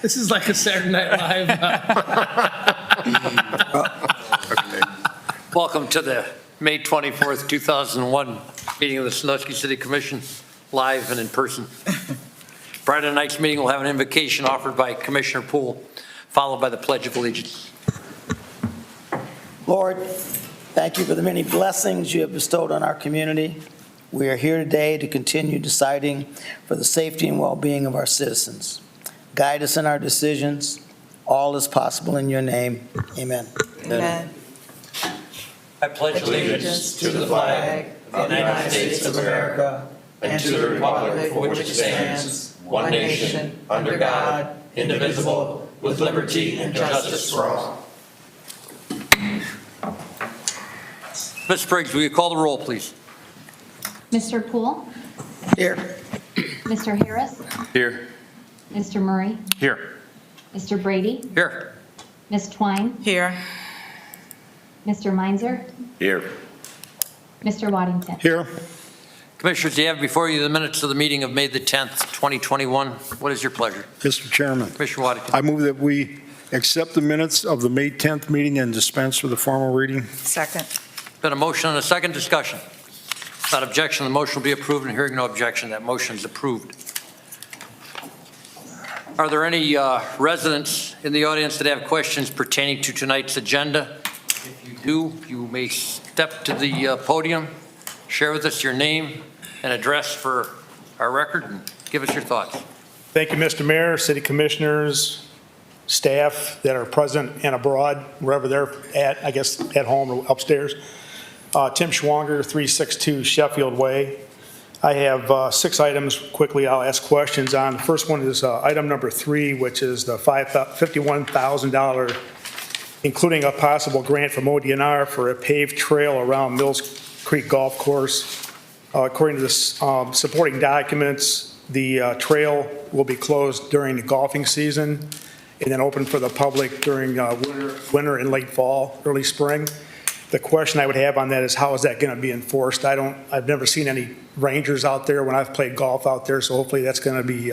This is like a Saturday Night Live. Welcome to the May 24th, 2001 meeting of the Sandusky City Commission, live and in person. Prior to tonight's meeting, we'll have an invocation offered by Commissioner Poole, followed by the Pledge of Allegiance. Lord, thank you for the many blessings you have bestowed on our community. We are here today to continue deciding for the safety and well-being of our citizens. Guide us in our decisions. All is possible in your name. Amen. Amen. I pledge allegiance to the flag of the United States of America and to the republic for which it stands, one nation, under God, indivisible, with liberty and justice for all. Ms. Briggs, will you call the roll, please? Mr. Poole? Here. Mr. Harris? Here. Mr. Murray? Here. Mr. Brady? Here. Ms. Twine? Here. Mr. Meinzer? Here. Mr. Waddington? Here. Commissioners, you have before you the minutes of the meeting of May the 10th, 2021. What is your pleasure? Mr. Chairman, Commissioner Waddington. I move that we accept the minutes of the May 10th meeting and dispense with the formal reading. Second. Been a motion and a second discussion. Without objection, the motion will be approved, and hearing no objection, that motion is approved. Are there any residents in the audience that have questions pertaining to tonight's agenda? If you do, you may step to the podium, share with us your name and address for our record, and give us your thoughts. Thank you, Mr. Mayor, city commissioners, staff that are present and abroad, wherever they're at, I guess at home or upstairs. Tim Schwanger, 362 Sheffield Way. I have 6 items quickly I'll ask questions on. The first one is item number 3, which is the $51,000, including a possible grant from ODNR for a paved trail around Mills Creek Golf Course. According to the supporting documents, the trail will be closed during the golfing season and then open for the public during winter and late fall, early spring. The question I would have on that is, how is that going to be enforced? I've never seen any rangers out there when I've played golf out there, so hopefully that's going to be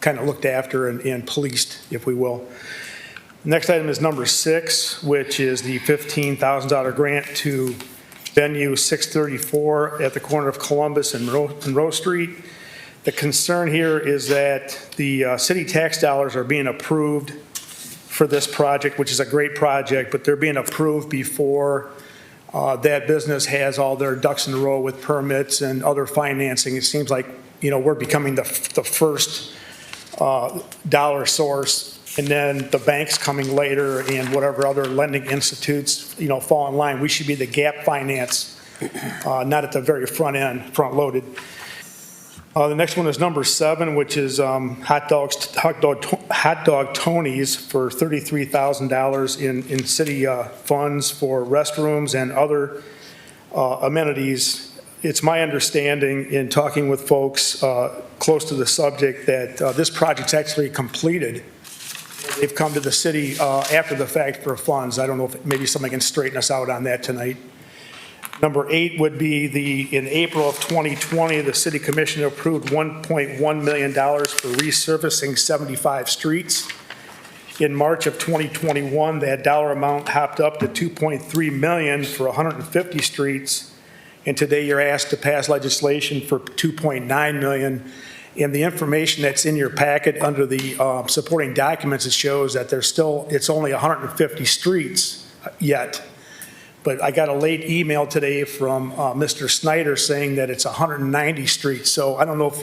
kind of looked after and policed, if we will. Next item is number 6, which is the $15,000 grant to venue 634 at the corner of Columbus and Monroe Street. The concern here is that the city tax dollars are being approved for this project, which is a great project, but they're being approved before that business has all their ducks in a row with permits and other financing. It seems like, we're becoming the first dollar source, and then the banks coming later and whatever other lending institutes, fall in line. We should be the gap finance, not at the very front end, front loaded. The next one is number 7, which is hot dog Tony's for $33,000 in city funds for restrooms and other amenities. It's my understanding in talking with folks close to the subject that this project's actually completed. They've come to the city after the fact for funds. I don't know if maybe somebody can straighten us out on that tonight. Number 8 would be in April of 2020, the City Commission approved $1.1 million for resurfacing 75 streets. In March of 2021, that dollar amount hopped up to $2.3 million for 150 streets. And today you're asked to pass legislation for $2.9 million. And the information that's in your packet under the supporting documents, it shows that it's only 150 streets yet. But I got a late email today from Mr. Snyder saying that it's 190 streets. So I don't know if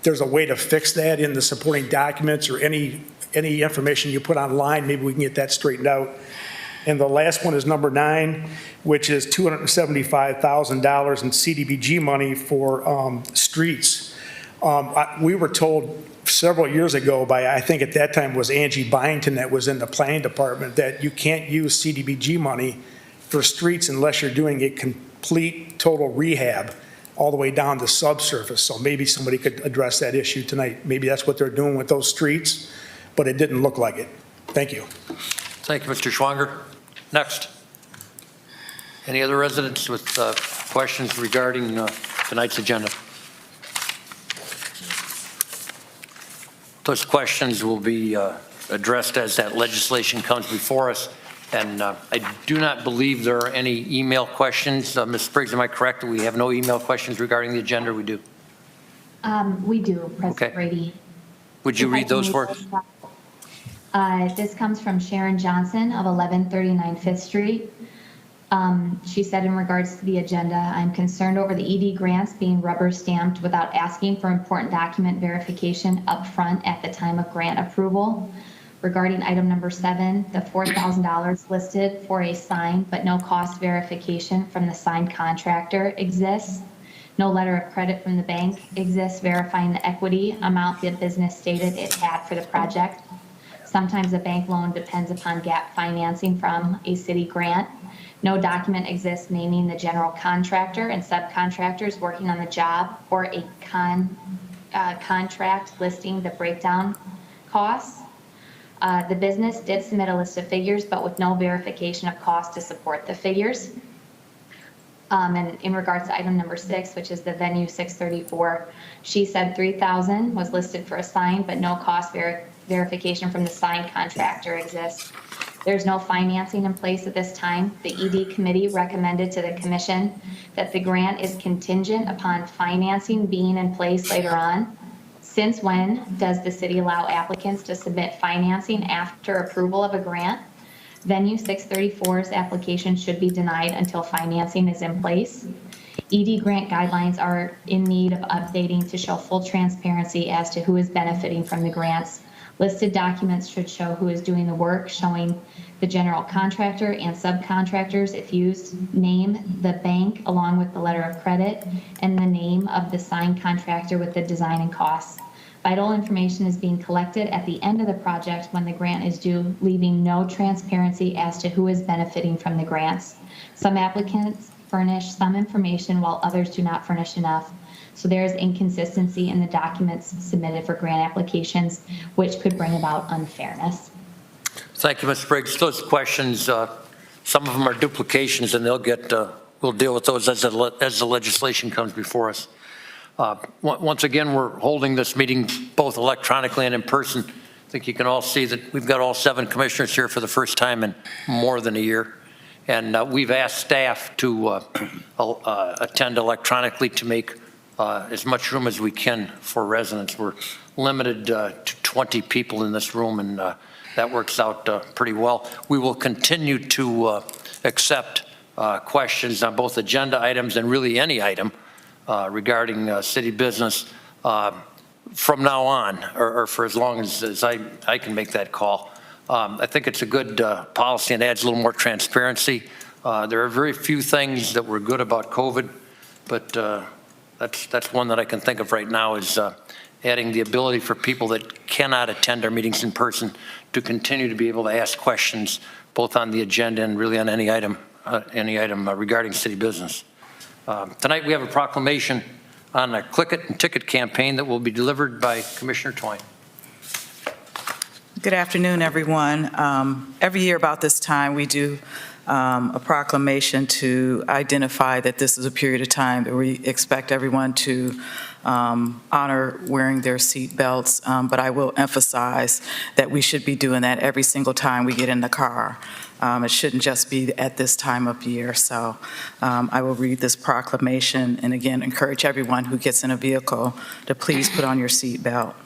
there's a way to fix that in the supporting documents or any information you put online. Maybe we can get that straightened out. And the last one is number 9, which is $275,000 in CDBG money for streets. We were told several years ago by, I think at that time was Angie Byington that was in the planning department, that you can't use CDBG money for streets unless you're doing a complete total rehab all the way down to subsurface. So maybe somebody could address that issue tonight. Maybe that's what they're doing with those streets, but it didn't look like it. Thank you. Thank you, Mr. Schwanger. Next. Any other residents with questions regarding tonight's agenda? Those questions will be addressed as that legislation comes before us. And I do not believe there are any email questions. Ms. Spriggs, am I correct that we have no email questions regarding the agenda? We do. We do, President Okay. Brady. Would you If I read can those for us? This comes from Sharon Johnson of 1139 Fifth Street. She said, in regards to the agenda, I'm concerned over the ED grants being rubber stamped without asking for important document verification up front at the time of grant approval. Regarding item number 7, the $4,000 listed for a sign but no cost verification from the signed contractor exists. No letter of credit from the bank exists verifying the equity amount the business stated it had for the project. Sometimes a bank loan depends upon gap financing from a city grant. No document exists naming the general contractor and subcontractors working on the job or a contract listing the breakdown costs. The business did submit a list of figures, but with no verification of cost to support the figures. And in regards to item number 6, which is the venue 634, she said $3,000 was listed for a sign, but no cost verification from the signed contractor exists. There's no financing in place at this time. The ED committee recommended to the commission that the grant is contingent upon financing being in place later on. Since when does the city allow applicants to submit financing after approval of a grant? Venue 634's application should be denied until financing is in place. ED grant guidelines are in need of updating to show full transparency as to who is benefiting from the grants. Listed documents should show who is doing the work, showing the general contractor and subcontractors, if used, name the bank along with the letter of credit, and the name of the signed contractor with the design and costs. Vital information is being collected at the end of the project when the grant is due, leaving no transparency as to who is benefiting from the grants. Some applicants furnish some information while others do not furnish enough. So there is inconsistency in the documents submitted for grant applications, which could bring about unfairness. Thank you, Ms. Briggs. Those questions, some of them are duplications, and we'll deal with those as the legislation comes before us. Once again, we're holding this meeting both electronically and in person. I think you can all see that we've got all 7 commissioners here for the first time in more than a year. And we've asked staff to attend electronically to make as much room as we can for residents. We're limited to 20 people in this room, and that works out pretty well. We will continue to accept questions on both agenda items and really any item regarding city business from now on, or for as long as I can make that call. I think it's a good policy and adds a little more transparency. There are very few things that were good about COVID, but that's one that I can think of right now is adding the ability for people that cannot attend our meetings in person to continue to be able to ask questions both on the agenda and really on any item regarding city business. Tonight we have a proclamation on a Click It and Ticket campaign that will be delivered by Commissioner Twine. Good afternoon, everyone. Every year about this time, we do a proclamation to identify that this is a period of time that we expect everyone to honor wearing their seat belts, but I will emphasize that we should be doing that every single time we get in the car. It shouldn't just be at this time of year. So I will read this proclamation and again encourage everyone who gets in a vehicle to please put on your seat belt.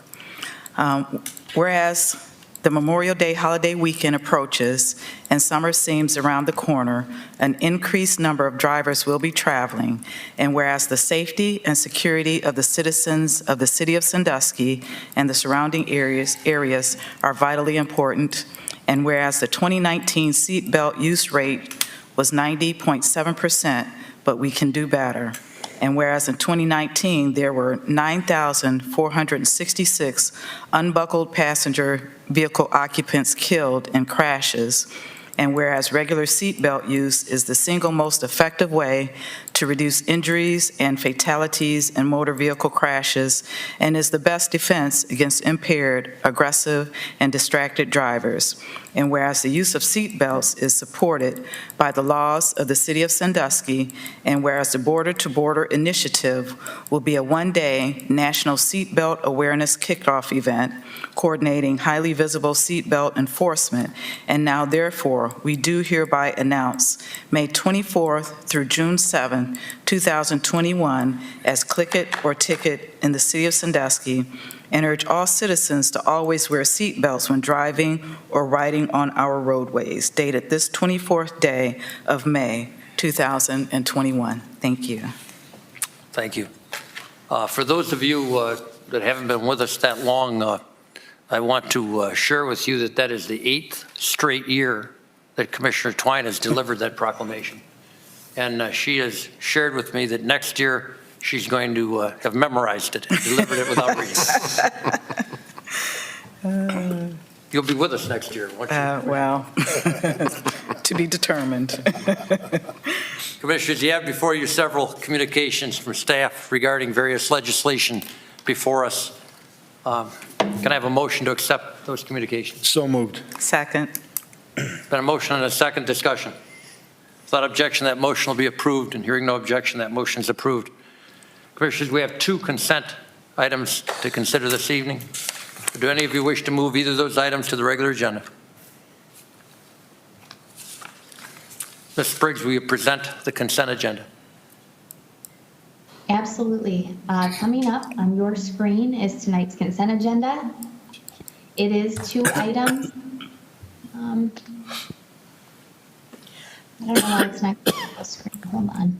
Whereas the Memorial Day holiday weekend approaches and summer seems around the corner, an increased number of drivers will be traveling, and whereas the safety and security of the citizens of the city of Sandusky and the surrounding areas are vitally important, and whereas the 2019 seatbelt use rate was 90.7%, but we can do better. And whereas in 2019, there were 9,466 unbuckled passenger vehicle occupants killed in crashes, and whereas regular seatbelt use is the single most effective way to reduce injuries and fatalities in motor vehicle crashes and is the best defense against impaired, aggressive, and distracted drivers. And whereas the use of seat belts is supported by the laws of the City of Sandusky, and whereas the Border to Border Initiative will be a one-day National Seatbelt Awareness Kickoff event coordinating highly visible seatbelt enforcement, and now therefore we do hereby announce May 24th through June 7, 2021 as Click It or Ticket in the City of Sandusky, and urge all citizens to always wear seat belts when driving or riding on our roadways, dated this 24th day of May 2021. Thank you. Thank you. For those of you that haven't been with us that long, I want to share with you that is the 8th straight year that Commissioner Twine has delivered that proclamation. And she has shared with me that next year she's going to have memorized it and delivered it without reading. You'll be with us next year, won't you? Well, to be determined. Commissioners, you have before you several communications from staff regarding various legislation before us. Can I have a motion to accept those communications? So moved. Second. Been a motion and a second discussion. Without objection, that motion will be approved, and hearing no objection, that motion is approved. Commissioners, we have 2 consent items to consider this evening. Do any of you wish to move either of those items to the regular agenda? Ms. Spriggs, will you present the consent agenda? Absolutely. Coming up on your screen is tonight's consent agenda. It is 2 items. I don't know why it's not on the screen. Hold on.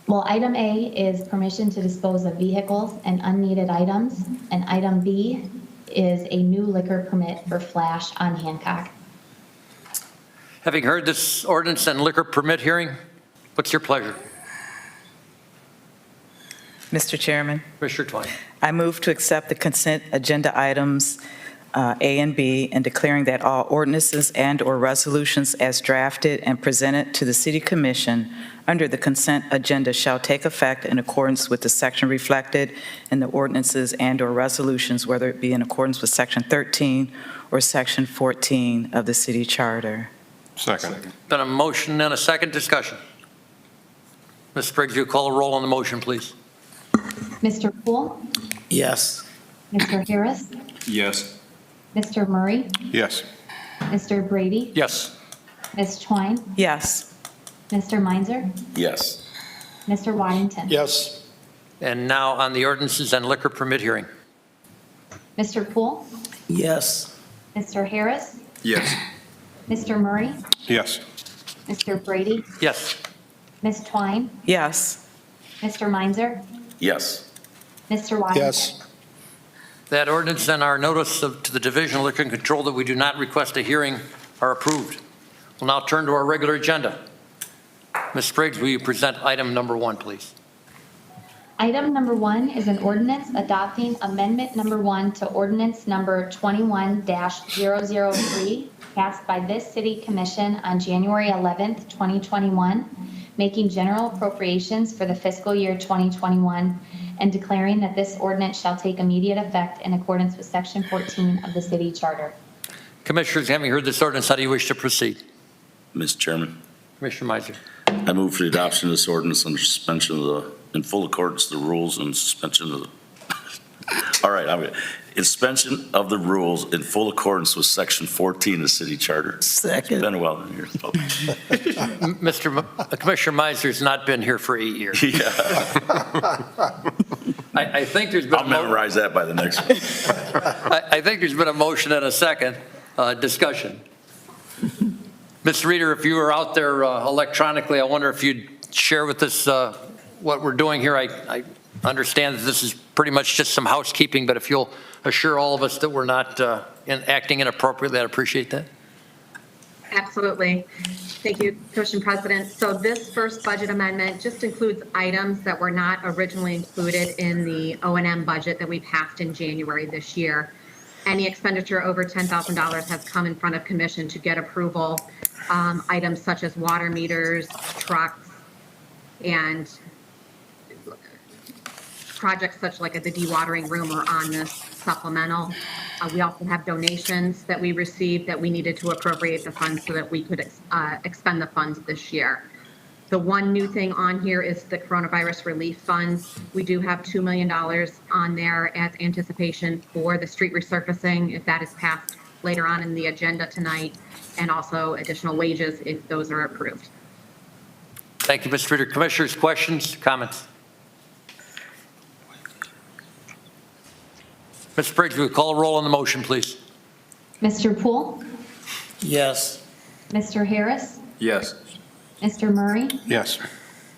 Well, item A is permission to dispose of vehicles and unneeded items, and item B is a new liquor permit for Flash on Hancock. Having heard this ordinance and liquor permit hearing, what's your pleasure? Mr. Chairman, Commissioner Twine. I move to accept the consent agenda items A and B, and declaring that all ordinances and/or resolutions as drafted and presented to the City Commission under the consent agenda shall take effect in accordance with the section reflected in the ordinances and/or resolutions, whether it be in accordance with Section 13 or Section 14 of the City Charter. Second. Been a motion and a second discussion. Ms. Spriggs, you call a roll on the motion, please. Mr. Poole? Yes. Mr. Harris? Yes. Mr. Murray? Yes. Mr. Brady? Yes. Ms. Twine? Yes. Mr. Meinzer? Yes. Mr. Waddington? Yes. And now on the ordinances and liquor permit hearing. Mr. Poole? Yes. Mr. Harris? Yes. Mr. Murray? Yes. Mr. Brady? Yes. Ms. Twine? Yes. Mr. Meinzer? Yes. Mr. Waddington? Yes. That ordinance and our notice to the Division of Liquor and Control that we do not request a hearing are approved. We'll now turn to our regular agenda. Ms. Spriggs, will you present item number 1, please? Item number 1 is an ordinance adopting amendment number 1 to ordinance number 21-003 passed by this City Commission on January 11th, 2021, making general appropriations for the fiscal year 2021 and declaring that this ordinance shall take immediate effect in accordance with Section 14 of the City Charter. Commissioners, having heard this ordinance, how do you wish to proceed? Mr. Chairman, Commissioner Meiser. I move for the adoption of this ordinance under suspension of in full accordance with the rules and suspension of the, all right, suspension of the rules in full accordance with Section 14 of the City Charter. Second. It's been a while in here. Commissioner Meiser's not been here for 8 years. Yeah. I think there's been I'll memorize that by the next one. I think there's been a motion and a second discussion. Ms. Reeder, if you were out there electronically, I wonder if you'd share with us what we're doing here. I understand that this is pretty much just some housekeeping, but if you'll assure all of us that we're not acting inappropriately, I'd appreciate that. Absolutely. Thank you, Commission President. So this first budget amendment just includes items that were not originally included in the O&M budget that we passed in January this year. Any expenditure over $10,000 has come in front of Commission to get approval. items such as water meters, trucks, and projects such like the dewatering room are on this supplemental. We also have donations that we received that we needed to appropriate the funds so that we could expend the funds this year. The one new thing on here is the coronavirus relief funds. We do have $2 million on there as anticipation for the street resurfacing, if that is passed later on in the agenda tonight, and also additional wages if those are approved. Thank you, Ms. Ritter. Commissioners, questions, comments? Ms. Briggs, will you call a roll on the motion, please? Mr. Poole? Yes. Mr. Harris? Yes. Mr. Murray? Yes.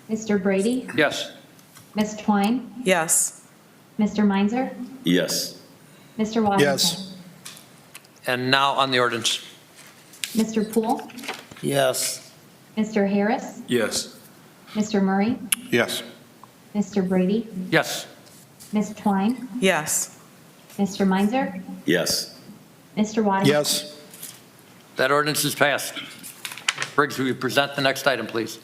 Mr. Brady? Yes. Ms. Twine? Yes. Mr. Meinzer? Yes. Mr. Waddington? Yes. And now on the ordinance. Mr. Poole? Yes. Mr. Harris? Yes. Mr. Murray? Yes. Mr. Brady? Yes. Ms. Twine? Yes. Mr. Meinzer? Yes. Mr. Waddington? Yes. That ordinance is passed. Ms. Briggs, will you present the next item, please?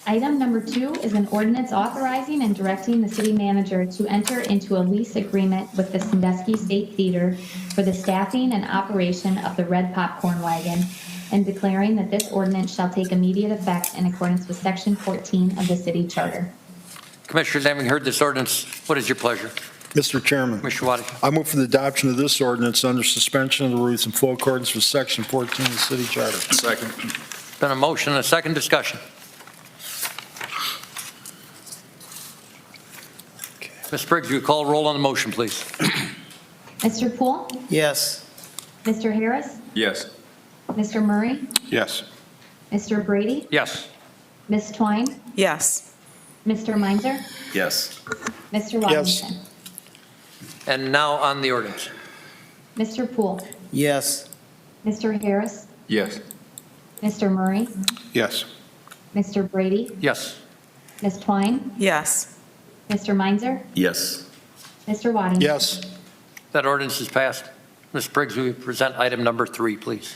Item number 2 is an ordinance authorizing and directing the city manager to enter into a lease agreement with the Sandusky State Theater for the staffing and operation of the Red Popcorn Wagon, and declaring that this ordinance shall take immediate effect in accordance with Section 14 of the city charter. Commissioners, having heard this ordinance, what is your pleasure? Mr. Chairman, Commissioner Waddington. I move for the adoption of this ordinance under suspension of the rules in full accordance with Section 14 of the city charter. Second. Been a motion and a second discussion. Ms. Briggs, will you call a roll on the motion, please? Mr. Poole? Yes. Mr. Harris? Yes. Mr. Murray? Yes. Mr. Brady? Yes. Ms. Twine? Yes. Mr. Meinzer? Yes. Mr. Yes. Waddington? And now on the ordinance. Mr. Poole? Yes. Mr. Harris? Yes. Mr. Murray? Yes. Mr. Brady? Yes. Ms. Twine? Yes. Mr. Meinzer? Yes. Mr. Waddington? Yes. That ordinance is passed. Ms. Briggs, will you present item number 3, please?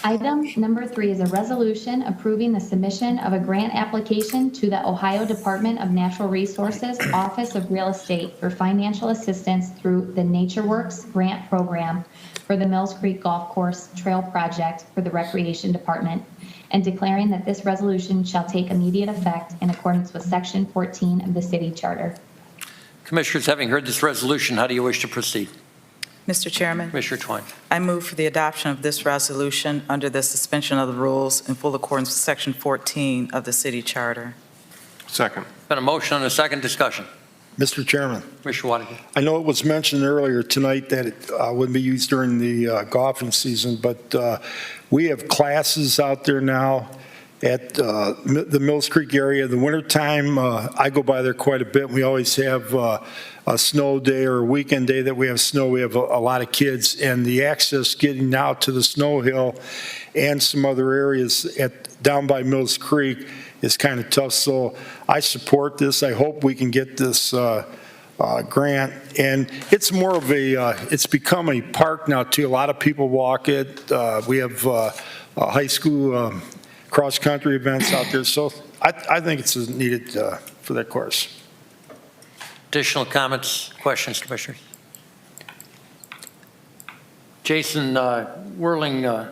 Item number 3 is a resolution approving the submission of a grant application to the Ohio Department of Natural Resources Office of Real Estate for financial assistance through the Natureworks grant program for the Mills Creek Golf Course Trail Project for the Recreation Department, and declaring that this resolution shall take immediate effect in accordance with Section 14 of the city charter. Commissioners, having heard this resolution, how do you wish to proceed? Mr. Chairman, Commissioner Twine. I move for the adoption of this resolution under the suspension of the rules in full accordance with Section 14 of the city charter. Second. Been a motion and a second discussion. Mr. Chairman, Commissioner Waddington. I know it was mentioned earlier tonight that it wouldn't be used during the golfing season, but we have classes out there now at the Mills Creek area. In the wintertime, I go by there quite a bit. We always have a snow day or a weekend day that we have snow. We have a lot of kids, and the access getting out to the snow hill and some other areas down by Mills Creek is kind of tough. So I support this. I hope we can get this grant. And it's more of it's become a park now too. A lot of people walk it. We have high school cross-country events out there. So I think it's needed for that course. Additional comments, questions, Commissioners? Jason Whirling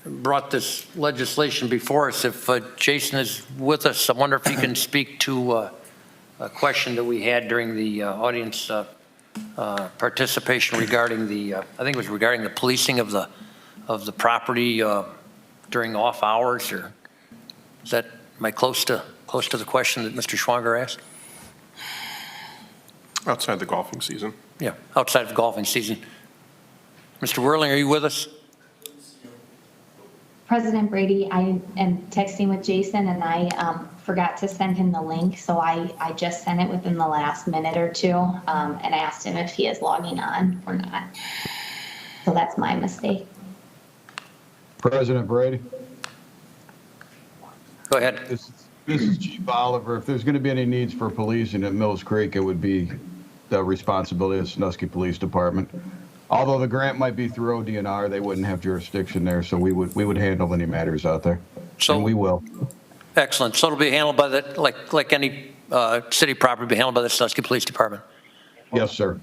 brought this legislation before us. If Jason is with us, I wonder if he can speak to a question that we had during the audience participation regarding I think it was regarding the policing of the property during off hours, or am I close to the question that Mr. Schwanger asked? Outside the golfing season. Yeah, outside of golfing season. Mr. Whirling, are you with us? President Brady, I am texting with Jason, and I forgot to send him the link, so I just sent it within the last minute or two, and asked him if he is logging on or not. So that's my mistake. President Brady, Go ahead. this is Chief Oliver. If there's going to be any needs for policing at Mills Creek, it would be the responsibility of the Sandusky Police Department. Although the grant might be through ODNR, they wouldn't have jurisdiction there, so we would handle any matters out there. And we will. Excellent. So it'll be handled by the, like any city property, be handled by the Sandusky Police Department. Yes, sir.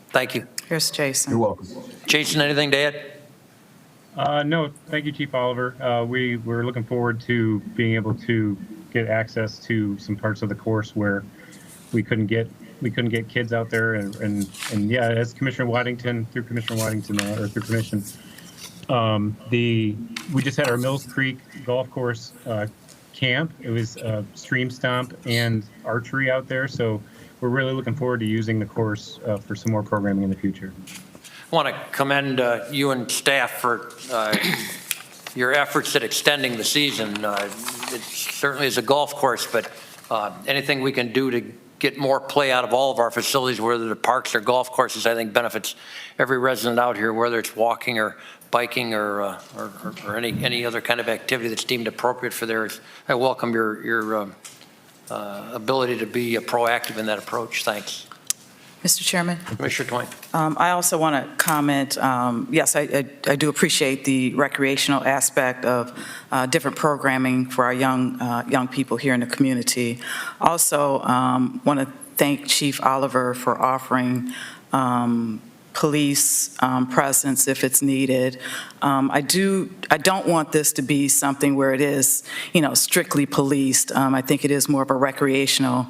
Thank you. Here's Jason. You're welcome. Jason, anything to add? No, thank you, Chief Oliver. We're looking forward to being able to get access to some parts of the course where we couldn't get kids out there, and yeah, as Commissioner Waddington, through permission, we just had our Mills Creek Golf Course camp. It was stream stomp and archery out there, so we're really looking forward to using the course for some more programming in the future. I want to commend you and staff for your efforts at extending the season. It certainly is a golf course, but anything we can do to get more play out of all of our facilities, whether the parks or golf courses, I think benefits every resident out here, whether it's walking or biking or any other kind of activity that's deemed appropriate for theirs. I welcome your ability to be proactive in that approach. Thanks. Mr. Chairman? Commissioner Twain. I also want to comment, yes, I do appreciate the recreational aspect of different programming for our young people here in the community. Also, want to thank Chief Oliver for offering police presence if it's needed. I don't want this to be something where it is, strictly policed. I think it is more of a recreational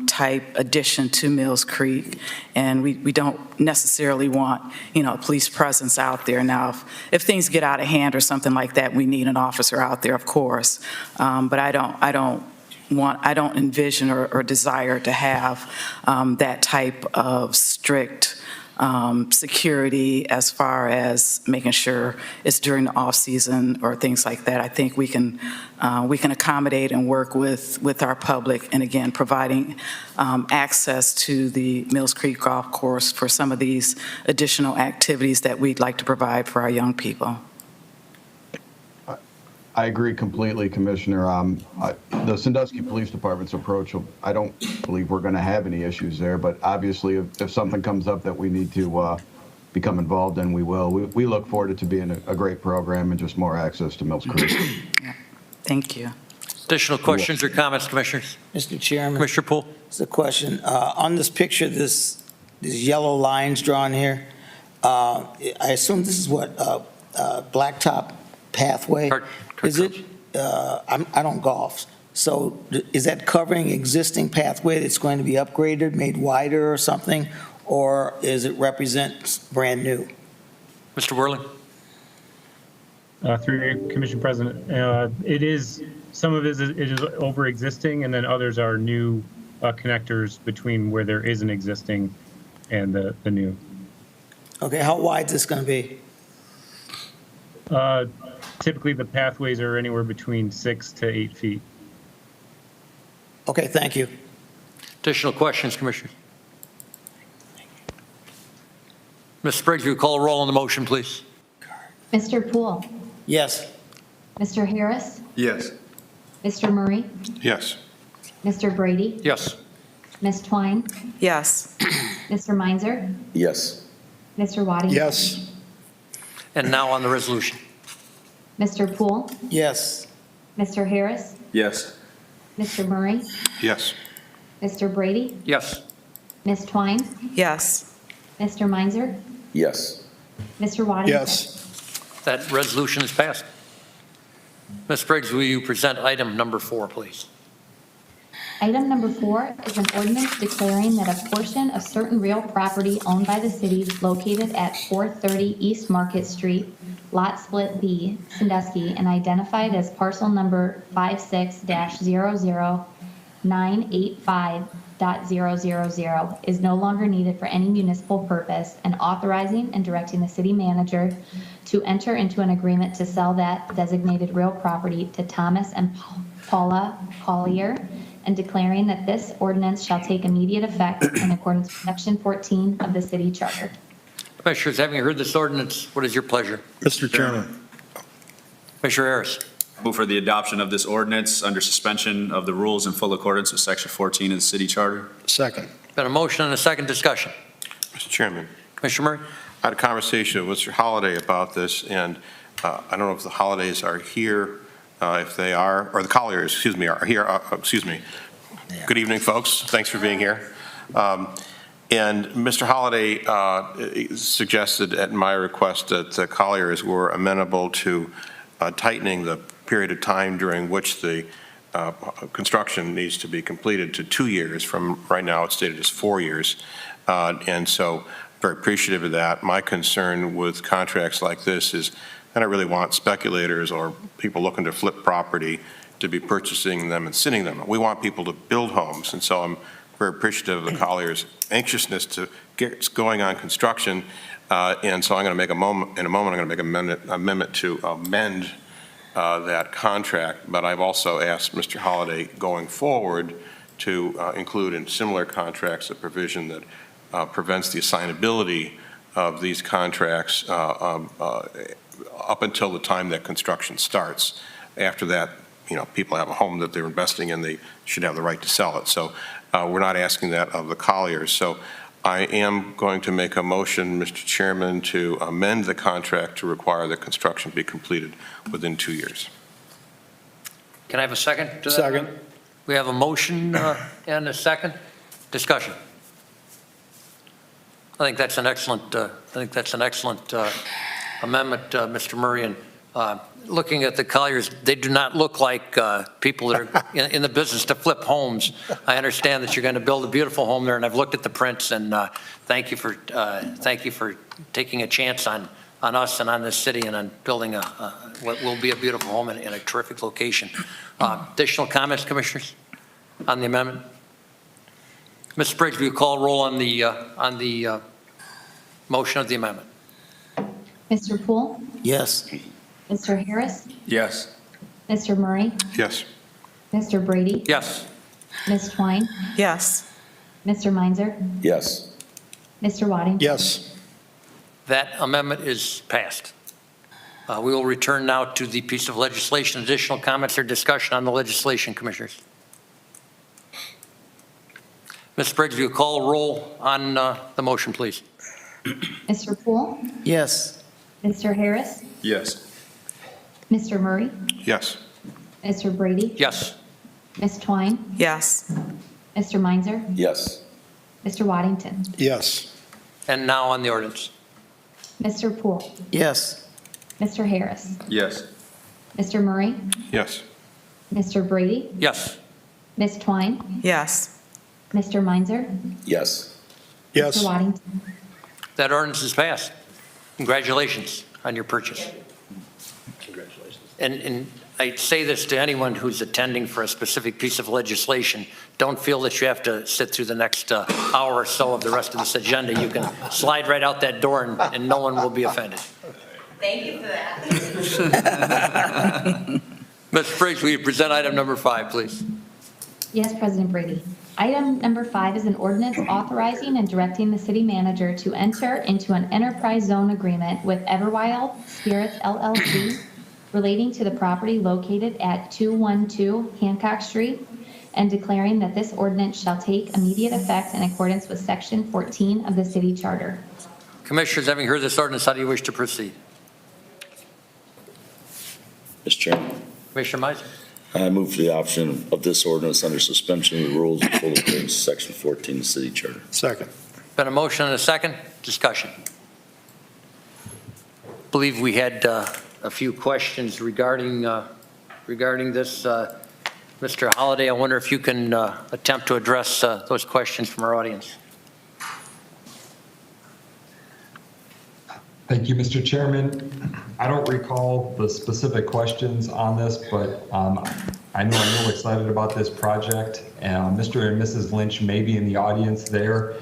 type addition to Mills Creek, and we don't necessarily want, a police presence out there. Now, if things get out of hand or something like that, we need an officer out there, of course. But I don't envision or desire to have that type of strict security as far as making sure it's during the off season or things like that. I think we can accommodate and work with our public, and again, providing access to the Mills Creek Golf Course for some of these additional activities that we'd like to provide for our young people. I agree completely, Commissioner. The Sandusky Police Department's approach, I don't believe we're going to have any issues there, but obviously if something comes up that we need to become involved in, we will. We look forward to it being a great program and just more access to Mills Creek. Yeah. Thank you. Additional questions or comments, Commissioners? Mr. Chairman, Commissioner Poole? it's a question. On this picture, these yellow lines drawn here, I assume this is what, blacktop pathway? Is it, I don't golf, so is that covering existing pathway that's going to be upgraded, made wider or something? Or is it represent brand new? Mr. Worley? Through your Commission President, some of it is over existing, and then others are new connectors between where there is an existing and the new. Okay, how wide is this going to be? Typically, the pathways are anywhere between 6 to 8 feet. Okay, thank you. Additional questions, Commissioners? Ms. Spriggs, will you call a roll on the motion, please? Mr. Poole? Yes. Mr. Harris? Yes. Mr. Murray? Yes. Mr. Brady? Yes. Ms. Twine? Yes. Mr. Meinzer? Yes. Mr. Waddington? Yes. And now on the resolution. Mr. Poole? Yes. Mr. Harris? Yes. Mr. Murray? Yes. Mr. Brady? Yes. Ms. Twine? Yes. Mr. Meinzer? Yes. Mr. Waddington? Yes. That resolution is passed. Ms. Spriggs, will you present item number 4, please? Item number 4 is an ordinance declaring that a portion of certain real property owned by the city located at 430 East Market Street, Lot Split B, Sandusky, and identified as parcel number 56-000985.000 is no longer needed for any municipal purpose, and authorizing and directing the city manager to enter into an agreement to sell that designated real property to Thomas and Paula Collier, and declaring that this ordinance shall take immediate effect in accordance with Section 14 of the city charter. Commissioners, having heard this ordinance, what is your pleasure? Mr. Chairman. Commissioner Harris? Move for the adoption of this ordinance under suspension of the rules in full accordance with Section 14 of the city charter. Second. Been a motion and a second discussion. Mr. Chairman, Commissioner Murray? I had a conversation with Mr. Holliday about this, and I don't know if the Hollidays are here. If they are, or the Colliers, excuse me, are here. Excuse me. Good evening, folks. Thanks for being here. And Mr. Holliday suggested at my request that the Colliers were amenable to tightening the period of time during which the construction needs to be completed to 2 years from right now it's stated as 4 years. And so very appreciative of that. My concern with contracts like this is I don't really want speculators or people looking to flip property to be purchasing them and sitting them. We want people to build homes. And so I'm very appreciative of the Colliers' anxiousness to get going on construction. And so I'm going to make in a moment, I'm going to make an amendment to amend that contract. But I've also asked Mr. Holliday going forward to include in similar contracts a provision that prevents the assignability of these contracts up until the time that construction starts. After that, people have a home that they're investing in, they should have the right to sell it. So we're not asking that of the Colliers. So I am going to make a motion, Mr. Chairman, to amend the contract to require that construction be completed within 2 years. Can I have a second to that? Second. We have a motion and a second. Discussion. I think that's an excellent amendment, Mr. Murray. And looking at the Colliers, they do not look like people that are in the business to flip homes. I understand that you're going to build a beautiful home there, and I've looked at the prints. And thank you for taking a chance on us and on this city and on building what will be a beautiful home in a terrific location. Additional comments, commissioners, on the amendment? Mr. Briggs, will you call roll on the motion of the amendment? Mr. Poole? Yes. Mr. Harris? Yes. Mr. Murray? Yes. Mr. Brady? Yes. Ms. Twine? Yes. Mr. Meinzer? Yes. Mr. Waddington? Yes. That amendment is passed. We will return now to the piece of legislation. Additional comments or discussion on the legislation, commissioners? Ms. Briggs, will you call a roll on the motion, please? Mr. Poole? Yes. Mr. Harris? Yes. Mr. Murray? Yes. Mr. Brady? Yes. Ms. Twine? Yes. Mr. Meinzer? Yes. Mr. Waddington? Yes. And now on the ordinance. Mr. Poole? Yes. Mr. Harris? Yes. Mr. Murray? Yes. Mr. Brady? Yes. Ms. Twine? Yes. Mr. Meinzer? Yes. Yes. Mr. Waddington? That ordinance is passed. Congratulations on your purchase. Congratulations. And I say this to anyone who's attending for a specific piece of legislation. Don't feel that you have to sit through the next hour or so of the rest of this agenda. You can slide right out that door and no one will be offended. Thank you for that. Ms. Briggs, will you present item number 5, please? Yes, President Brady. Item number 5 is an ordinance authorizing and directing the city manager to enter into an enterprise zone agreement with Everwild Spirits LLC relating to the property located at 212 Hancock Street and declaring that this ordinance shall take immediate effect in accordance with Section 14 of the city charter. Commissioners, having heard this ordinance, how do you wish to proceed? Mr. Chairman, Commissioner Meiser? I move for the adoption of this ordinance under suspension of the rules in full accordance with Section 14 of the City Charter. Second. Been a motion and a second. Discussion. Believe we had a few questions regarding this. Mr. Holliday, I wonder if you can attempt to address those questions from our audience. Thank you, Mr. Chairman. I don't recall the specific questions on this, but I know I'm real excited about this project. Mr. and Mrs. Lynch may be in the audience there.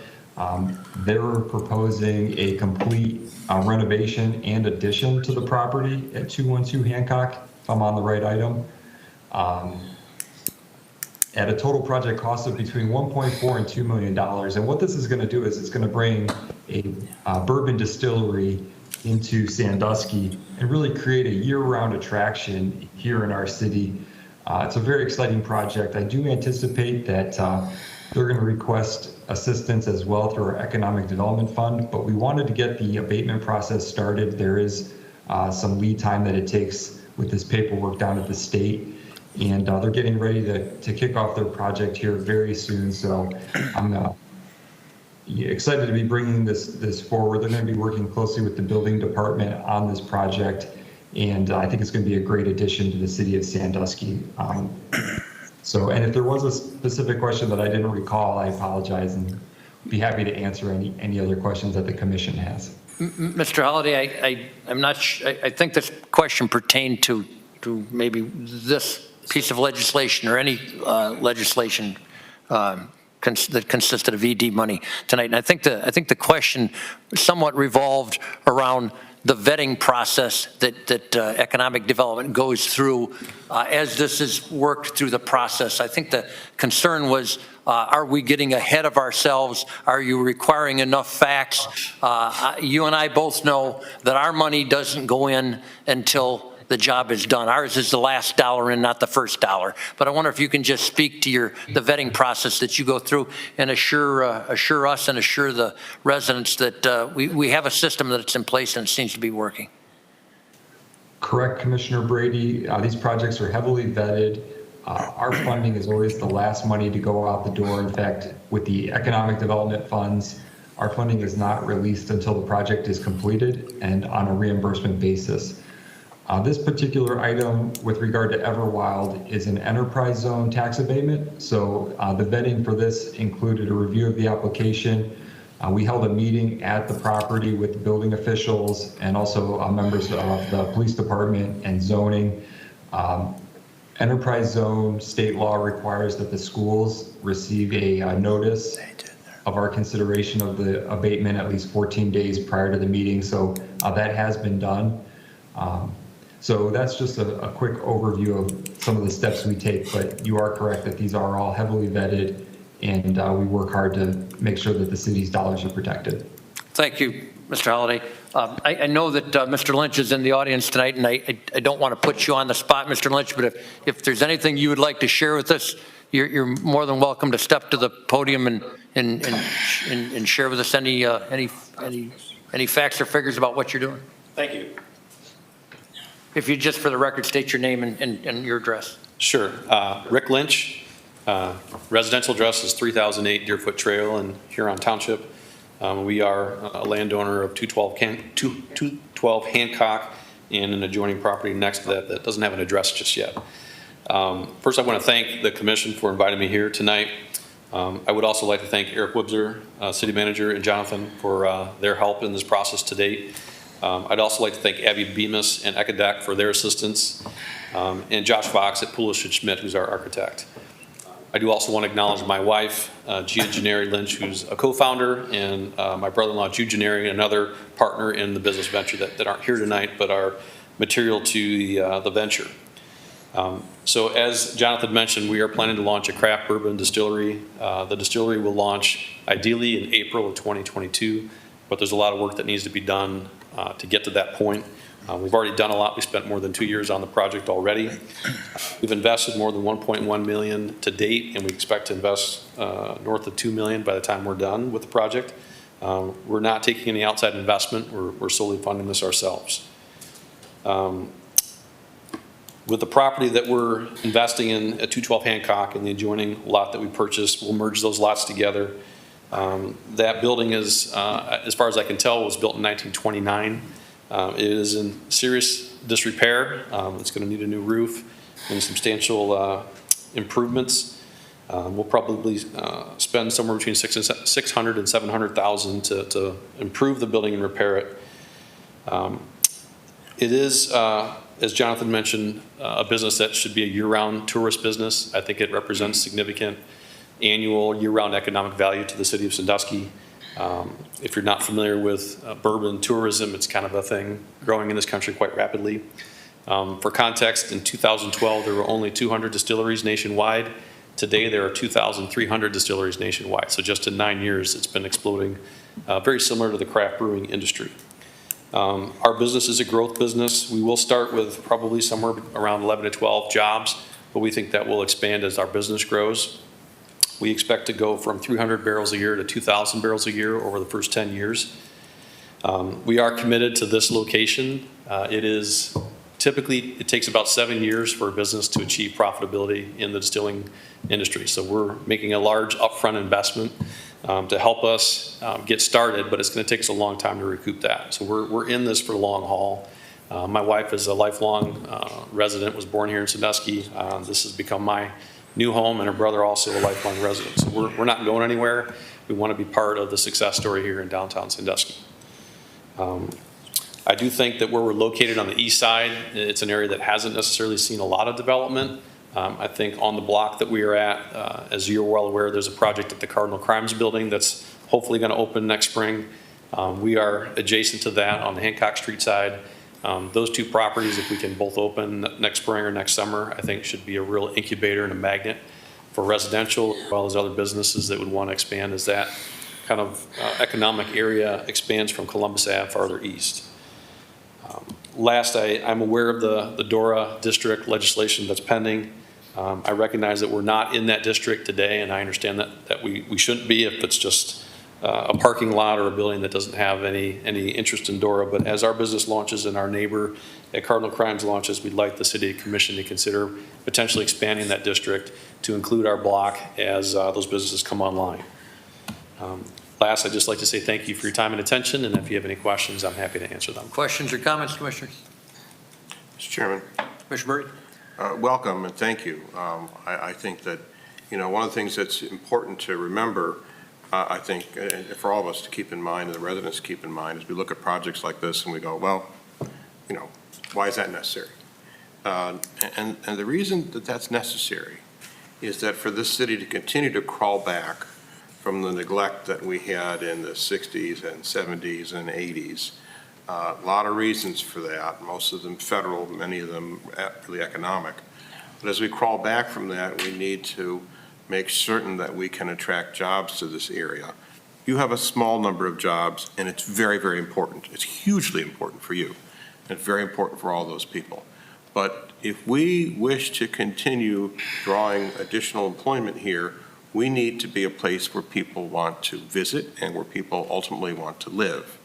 They're proposing a complete renovation and addition to the property at 212 Hancock, if I'm on the right item, at a total project cost of between $1.4 and $2 million. And what this is going to do is it's going to bring a bourbon distillery into Sandusky and really create a year-round attraction here in our city. It's a very exciting project. I do anticipate that they're going to request assistance as well through our Economic Development Fund, but we wanted to get the abatement process started. There is some lead time that it takes with this paperwork down at the state, and they're getting ready to kick off their project here very soon. So I'm excited to be bringing this forward. They're going to be working closely with the building department on this project, and I think it's going to be a great addition to the city of Sandusky. And if there was a specific question that I didn't recall, I apologize, and be happy to answer any other questions that the commission has. Mr. Holliday, I'm not I think this question pertained to maybe this piece of legislation or any legislation that consisted of ED money tonight. And I think the question somewhat revolved around the vetting process that economic development goes through as this is worked through the process. I think the concern was, are we getting ahead of ourselves? Are you requiring enough facts? You and I both know that our money doesn't go in until the job is done. Ours is the last dollar in, not the first dollar. But I wonder if you can just speak to the vetting process that you go through and assure us and assure the residents that we have a system that's in place and it seems to be working. Correct, Commissioner Brady. These projects are heavily vetted. Our funding is always the last money to go out the door. In fact, with the economic development funds, our funding is not released until the project is completed and on a reimbursement basis. This particular item with regard to Everwild is an enterprise zone tax abatement. So the vetting for this included a review of the application. We held a meeting at the property with the building officials and also members of the police department and zoning. Enterprise zone state law requires that the schools receive a notice of our consideration of the abatement at least 14 days prior to the meeting. So that has been done. So that's just a quick overview of some of the steps we take, but you are correct that these are all heavily vetted, and we work hard to make sure that the city's dollars are protected. Thank you, Mr. Holliday. I know that Mr. Lynch is in the audience tonight, and I don't want to put you on the spot, Mr. Lynch, but if there's anything you would like to share with us, you're more than welcome to step to the podium and share with us any facts or figures about what you're doing. Thank you. If you just, for the record, state your name and your address. Sure. Rick Lynch. Residential address is 3008 Deerfoot Trail in Huron Township. We are a landowner of 212 Hancock and an adjoining property next to that doesn't have an address just yet. First, I want to thank the commission for inviting me here tonight. I would also like to thank Eric Wibzer, city manager, and Jonathan for their help in this process to date. I'd also like to thank Abby Bemis and Ecodac for their assistance, and Josh Fox at Pulish & Schmidt, who's our architect. I do also want to acknowledge my wife, Gia Gennari Lynch, who's a co-founder, and my brother-in-law, Jude Gennari, another partner in the business venture that aren't here tonight, but are material to the venture. So as Jonathan mentioned, we are planning to launch a craft bourbon distillery. The distillery will launch ideally in April of 2022, but there's a lot of work that needs to be done to get to that point. We've already done a lot. We spent more than 2 years on the project already. We've invested more than $1.1 million to date, and we expect to invest north of $2 million by the time we're done with the project. We're not taking any outside investment. We're solely funding this ourselves. With the property that we're investing in at 212 Hancock and the adjoining lot that we purchased, we'll merge those lots together. That building is, as far as I can tell, was built in 1929. It is in serious disrepair. It's going to need a new roof and substantial improvements. We'll probably spend somewhere between $600,000 and $700,000 to improve the building and repair it. It is, as Jonathan mentioned, a business that should be a year-round tourist business. I think it represents significant annual year-round economic value to the city of Sandusky. If you're not familiar with bourbon tourism, it's kind of a thing growing in this country quite rapidly. For context, in 2012, there were only 200 distilleries nationwide. Today, there are 2,300 distilleries nationwide. So just in 9 years, it's been exploding, very similar to the craft brewing industry. Our business is a growth business. We will start with probably somewhere around 11 to 12 jobs, but we think that will expand as our business grows. We expect to go from 300 barrels a year to 2,000 barrels a year over the first 10 years. We are committed to this location. Typically, it takes about 7 years for a business to achieve profitability in the distilling industry. So we're making a large upfront investment to help us get started, but it's going to take us a long time to recoup that. So we're in this for the long haul. My wife is a lifelong resident, was born here in Sandusky. This has become my new home, and her brother also a lifelong resident. So we're not going anywhere. We want to be part of the success story here in downtown Sandusky. I do think that where we're located on the east side, it's an area that hasn't necessarily seen a lot of development. I think on the block that we are at, as you're well aware, there's a project at the Cardinal Crimes Building that's hopefully going to open next spring. We are adjacent to that on the Hancock Street side. Those two properties, if we can both open next spring or next summer, I think should be a real incubator and a magnet for residential as well as other businesses that would want to expand as that kind of economic area expands from Columbus Ave farther east. Last, I'm aware of the DORA district legislation that's pending. I recognize that we're not in that district today, and I understand that we shouldn't be if it's just a parking lot or a building that doesn't have any interest in DORA. But as our business launches and our neighbor at Cardinal Crimes launches, we'd like the City Commission to consider potentially expanding that district to include our block as those businesses come online. Last, I'd just like to say thank you for your time and attention, and if you have any questions, I'm happy to answer them. Questions or comments, Commissioners? Mr. Chairman. Commissioner Murray? Welcome and thank you. I think that, one of the things that's important to remember, I think, for all of us to keep in mind and the residents to keep in mind as we look at projects like this and we go, well, why is that necessary? And the reason that that's necessary is that for this city to continue to crawl back from the neglect that we had in the 60s and 70s and 80s. A lot of reasons for that, most of them federal, many of them really economic. But as we crawl back from that, we need to make certain that we can attract jobs to this area. You have a small number of jobs, and it's very, very important. It's hugely important for you, and very important for all those people. But if we wish to continue drawing additional employment here, we need to be a place where people want to visit and where people ultimately want to live.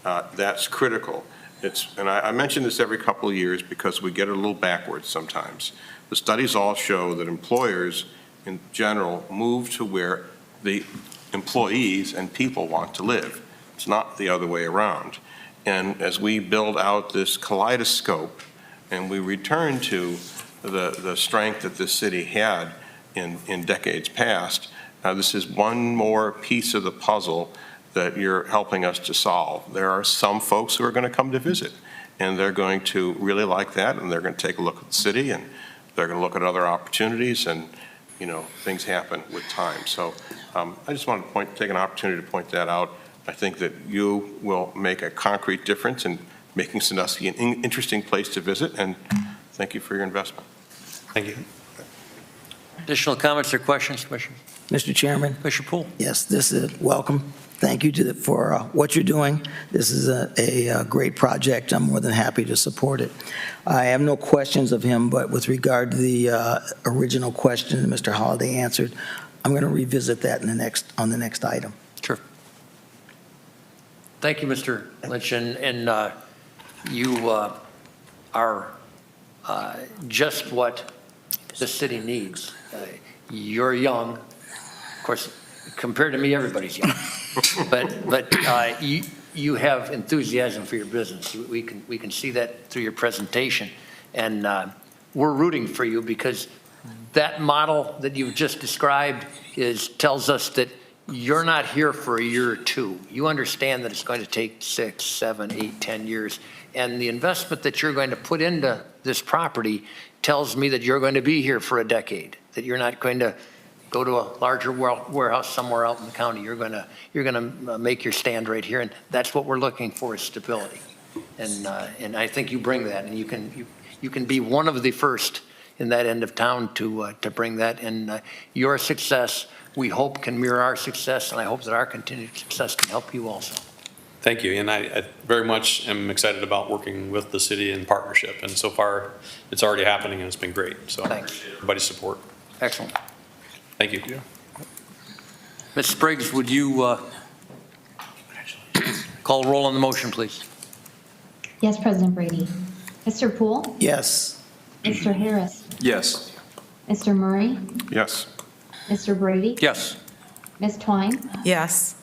That's critical. And I mention this every couple of years because we get a little backwards sometimes. The studies all show that employers in general move to where the employees and people want to live. It's not the other way around. And as we build out this kaleidoscope and we return to the strength that this city had in decades past, this is one more piece of the puzzle that you're helping us to solve. There are some folks who are going to come to visit, and they're going to really like that, and they're going to take a look at the city, and they're going to look at other opportunities, and things happen with time. So I just want to take an opportunity to point that out. I think that you will make a concrete difference in making Sandusky an interesting place to visit, and thank you for your investment. Thank you. Additional comments or questions, Commissioner? Mr. Chairman? Commissioner Poole? Yes, this is welcome. Thank you for what you're doing. This is a great project. I'm more than happy to support it. I have no questions of him, but with regard to the original question that Mr. Holliday answered, I'm going to revisit that on the next item. Sure. Thank you, Mr. Lynch. And you are just what the city needs. You're young. Of course, compared to me, everybody's young. but you have enthusiasm for your business. We can see that through your presentation. And we're rooting for you because that model that you've just described tells us that you're not here for a year or two. You understand that it's going to take 6, 7, 8, 10 years. And the investment that you're going to put into this property tells me that you're going to be here for a decade, that you're not going to go to a larger warehouse somewhere out in the county. You're going to make your stand right here, and that's what we're looking for is stability. And I think you bring that, and you can be one of the first in that end of town to bring that. And your success, we hope, can mirror our success, and I hope that our continued success can help you also. Thank you, and I very much am excited about working with the city in partnership, and so far it's already happening and it's been great. So I appreciate everybody's support. Excellent. Thank you. Ms. Spriggs, would you call roll on the motion, please? Yes, President Brady. Mr. Poole? Yes. Mr. Harris? Yes. Mr. Murray? Yes. Mr. Brady? Yes. Ms. Twine? Yes.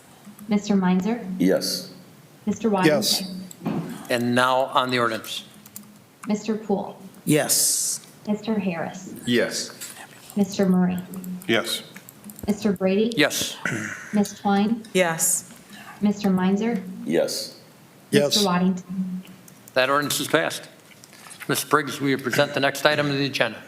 Mr. Meinzer? Yes. Mr. Waddington? Yes. And now on the ordinance. Mr. Poole? Yes. Mr. Harris? Yes. Mr. Murray? Yes. Mr. Brady? Yes. Ms. Twine? Yes. Mr. Meinzer? Yes. Yes. Mr. Waddington? That ordinance is passed. Ms. Spriggs, will you present the next item on the agenda?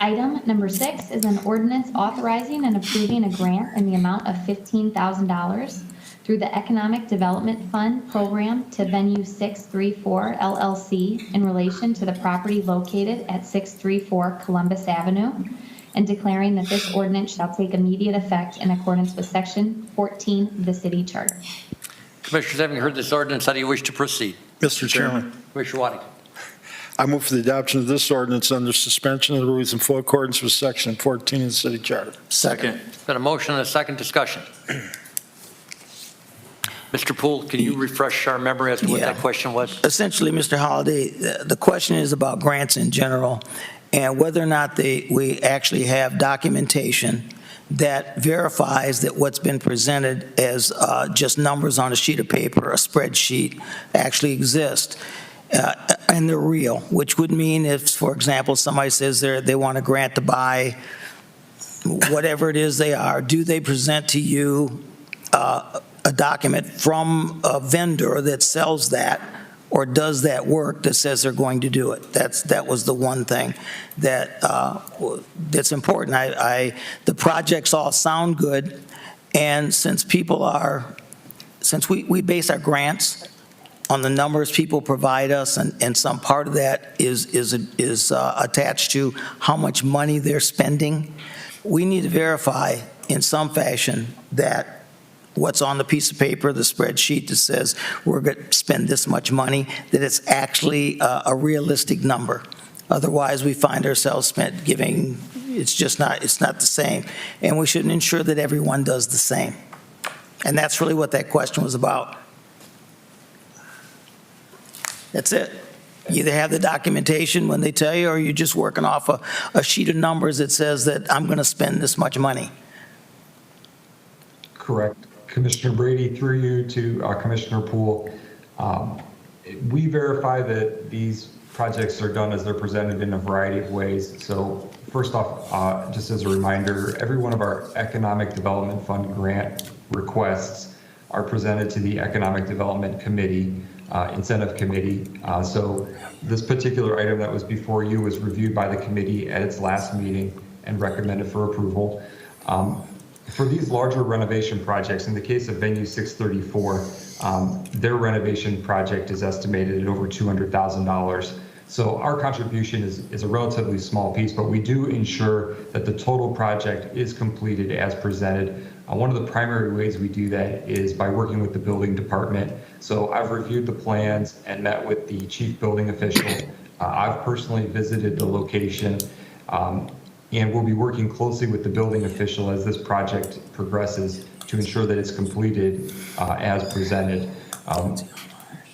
Item number 6 is an ordinance authorizing and approving a grant in the amount of $15,000 through the Economic Development Fund program to Venue 634 LLC in relation to the property located at 634 Columbus Avenue, and declaring that this ordinance shall take immediate effect in accordance with Section 14 of the city charter. Commissioners, having heard this ordinance, how do you wish to proceed? Mr. Chairman, Commissioner Waddington. I move for the adoption of this ordinance under suspension of the rules in full accordance with Section 14 of the city charter. Second. There's been a motion and a second discussion. Mr. Poole, can you refresh our memory as to what Yeah. that question was? Essentially, Mr. Holliday, the question is about grants in general and whether or not we actually have documentation that verifies that what's been presented as just numbers on a sheet of paper, a spreadsheet, actually exist. And they're real, which would mean if, for example, somebody says they want a grant to buy whatever it is they are, do they present to you a document from a vendor that sells that, or does that work that says they're going to do it? That was the one thing that's important. The projects all sound good, and since we base our grants on the numbers people provide us, and some part of that is attached to how much money they're spending, we need to verify in some fashion that what's on the piece of paper, the spreadsheet that says we're going to spend this much money, that it's actually a realistic number. Otherwise, we find ourselves it's not the same. And we should ensure that everyone does the same. And that's really what that question was about. That's it. You either have the documentation when they tell you, or you're just working off a sheet of numbers that says that I'm going to spend this much money. Correct. Commissioner Brady, through you to Commissioner Poole, we verify that these projects are done as they're presented in a variety of ways. So first off, just as a reminder, every one of our Economic Development Fund grant requests are presented to the Economic Development Committee, Incentive Committee. So this particular item that was before you was reviewed by the committee at its last meeting and recommended for approval. For these larger renovation projects, in the case of Venue 634, their renovation project is estimated at over $200,000. So our contribution is a relatively small piece, but we do ensure that the total project is completed as presented. One of the primary ways we do that is by working with the building department. So I've reviewed the plans and met with the chief building official. I've personally visited the location. And we'll be working closely with the building official as this project progresses to ensure that it's completed as presented.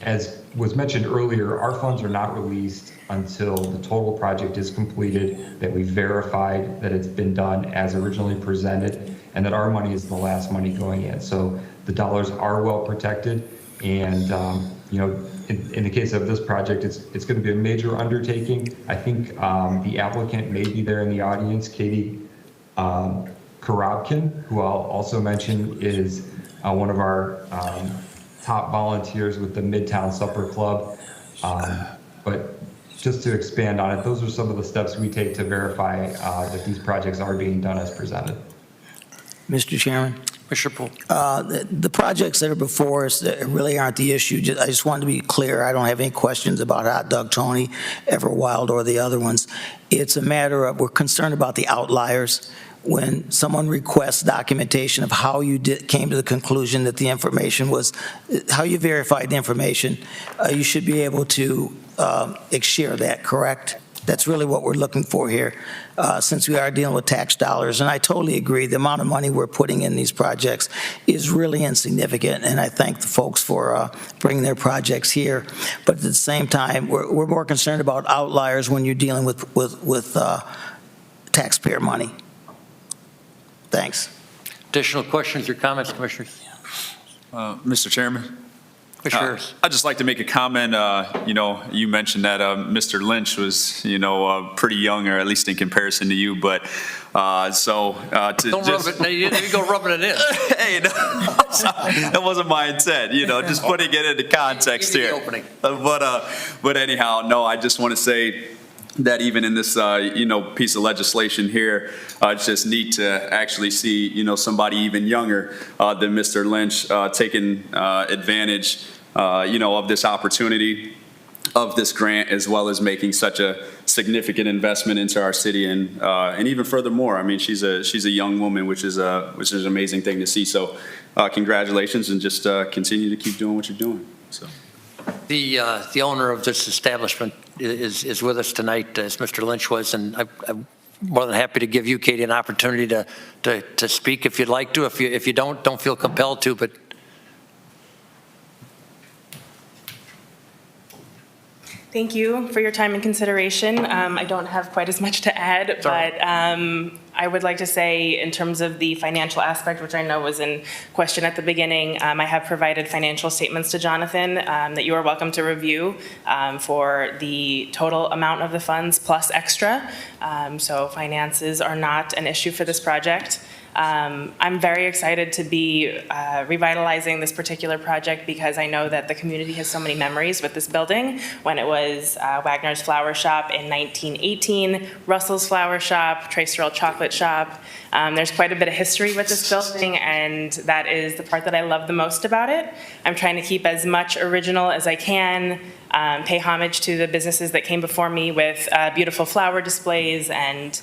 As was mentioned earlier, our funds are not released until the total project is completed, that we've verified that it's been done as originally presented, and that our money is the last money going in. So the dollars are well protected, and in the case of this project, it's going to be a major undertaking. I think the applicant may be there in the audience, Katie Karabkin, who I'll also mention is one of our top volunteers with the Midtown Supper Club. But just to expand on it, those are some of the steps we take to verify that these projects are being done as presented. Mr. Chairman? Commissioner Poole. The projects that are before us really aren't the issue. I just want to be clear. I don't have any questions about Hot Dog Tony, Everwild, or the other ones. It's a matter of we're concerned about the outliers. When someone requests documentation of how you came to the conclusion that the information was, how you verified the information, you should be able to share that, correct? That's really what we're looking for here, since we are dealing with tax dollars. And I totally agree, the amount of money we're putting in these projects is really insignificant, and I thank the folks for bringing their projects here. But at the same time, we're more concerned about outliers when you're dealing with taxpayer money. Thanks. Additional questions or comments, Commissioners? Mr. Chairman? Commissioners? I'd just like to make a comment. You mentioned that Mr. Lynch was, pretty young, or at least in comparison to you. But to Don't just, rub it. You go rubbing it in. Hey, no, that wasn't my intent. Just putting it into context Give me here. the opening. But anyhow, no. I just want to say that even in this, piece of legislation here, it's just neat to actually see, somebody even younger than Mr. Lynch taking advantage, of this opportunity, of this grant, as well as making such a significant investment into our city, and even furthermore. I mean, she's a young woman, which is an amazing thing to see. So, congratulations, and just continue to keep doing what you're doing. So. The owner of this establishment is with us tonight, as Mr. Lynch was, and I'm more than happy to give you, Katie, an opportunity to speak if you'd like to. If you don't feel compelled to, but. Thank you for your time and consideration. I don't have quite as much to add, but I would like to say, in terms of the financial aspect, which I know was in question at the beginning, I have provided financial statements to Jonathan that you are welcome to review for the total amount of the funds plus extra. So finances are not an issue for this project. I'm very excited to be revitalizing this particular project because I know that the community has so many memories with this building. When it was Wagner's Flower Shop in 1918, Russell's Flower Shop, Trace Earl Chocolate Shop. There's quite a bit of history with this building, and that is the part that I love the most about it. I'm trying to keep as much original as I can, pay homage to the businesses that came before me with beautiful flower displays and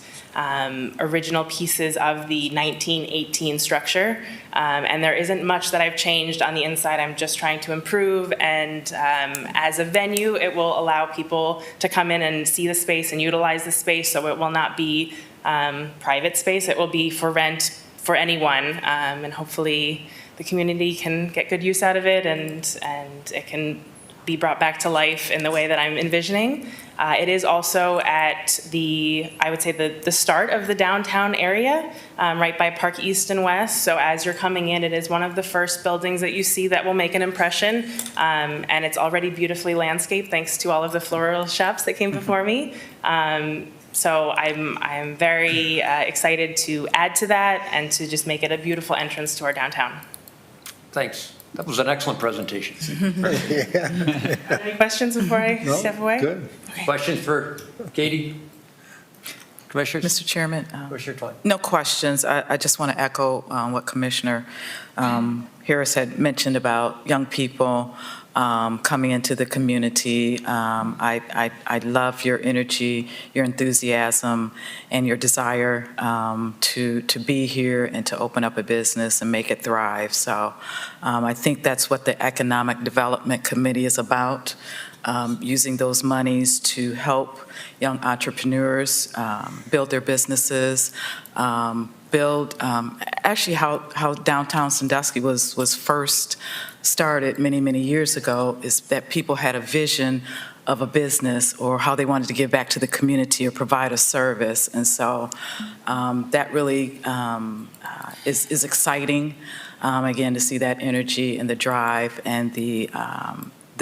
original pieces of the 1918 structure. And there isn't much that I've changed on the inside. I'm just trying to improve, and as a venue, it will allow people to come in and see the space and utilize the space, so it will not be private space. It will be for rent for anyone, and hopefully the community can get good use out of it, and it can be brought back to life in the way that I'm envisioning. It is also at I would say the start of the downtown area, right by Park East and West. So as you're coming in, it is one of the first buildings that you see that will make an impression. And it's already beautifully landscaped thanks to all of the floral shops that came before me. So I'm very excited to add to that and to just make it a beautiful entrance to our downtown. Thanks. That was an excellent presentation. Any questions before I step away? Good. Okay. Questions for Katie? Commissioners? Mr. Chairman? Commissioner Toy. No questions. I just want to echo what Commissioner Harris had mentioned about young people coming into the community. I love your energy, your enthusiasm, and your desire to be here and to open up a business and make it thrive. So I think that's what the Economic Development Committee is about, using those monies to help young entrepreneurs build their businesses, build actually how downtown Sandusky was first started many years ago, is that people had a vision of a business or how they wanted to give back to the community or provide a service. And so that really is exciting, again, to see that energy and the drive and the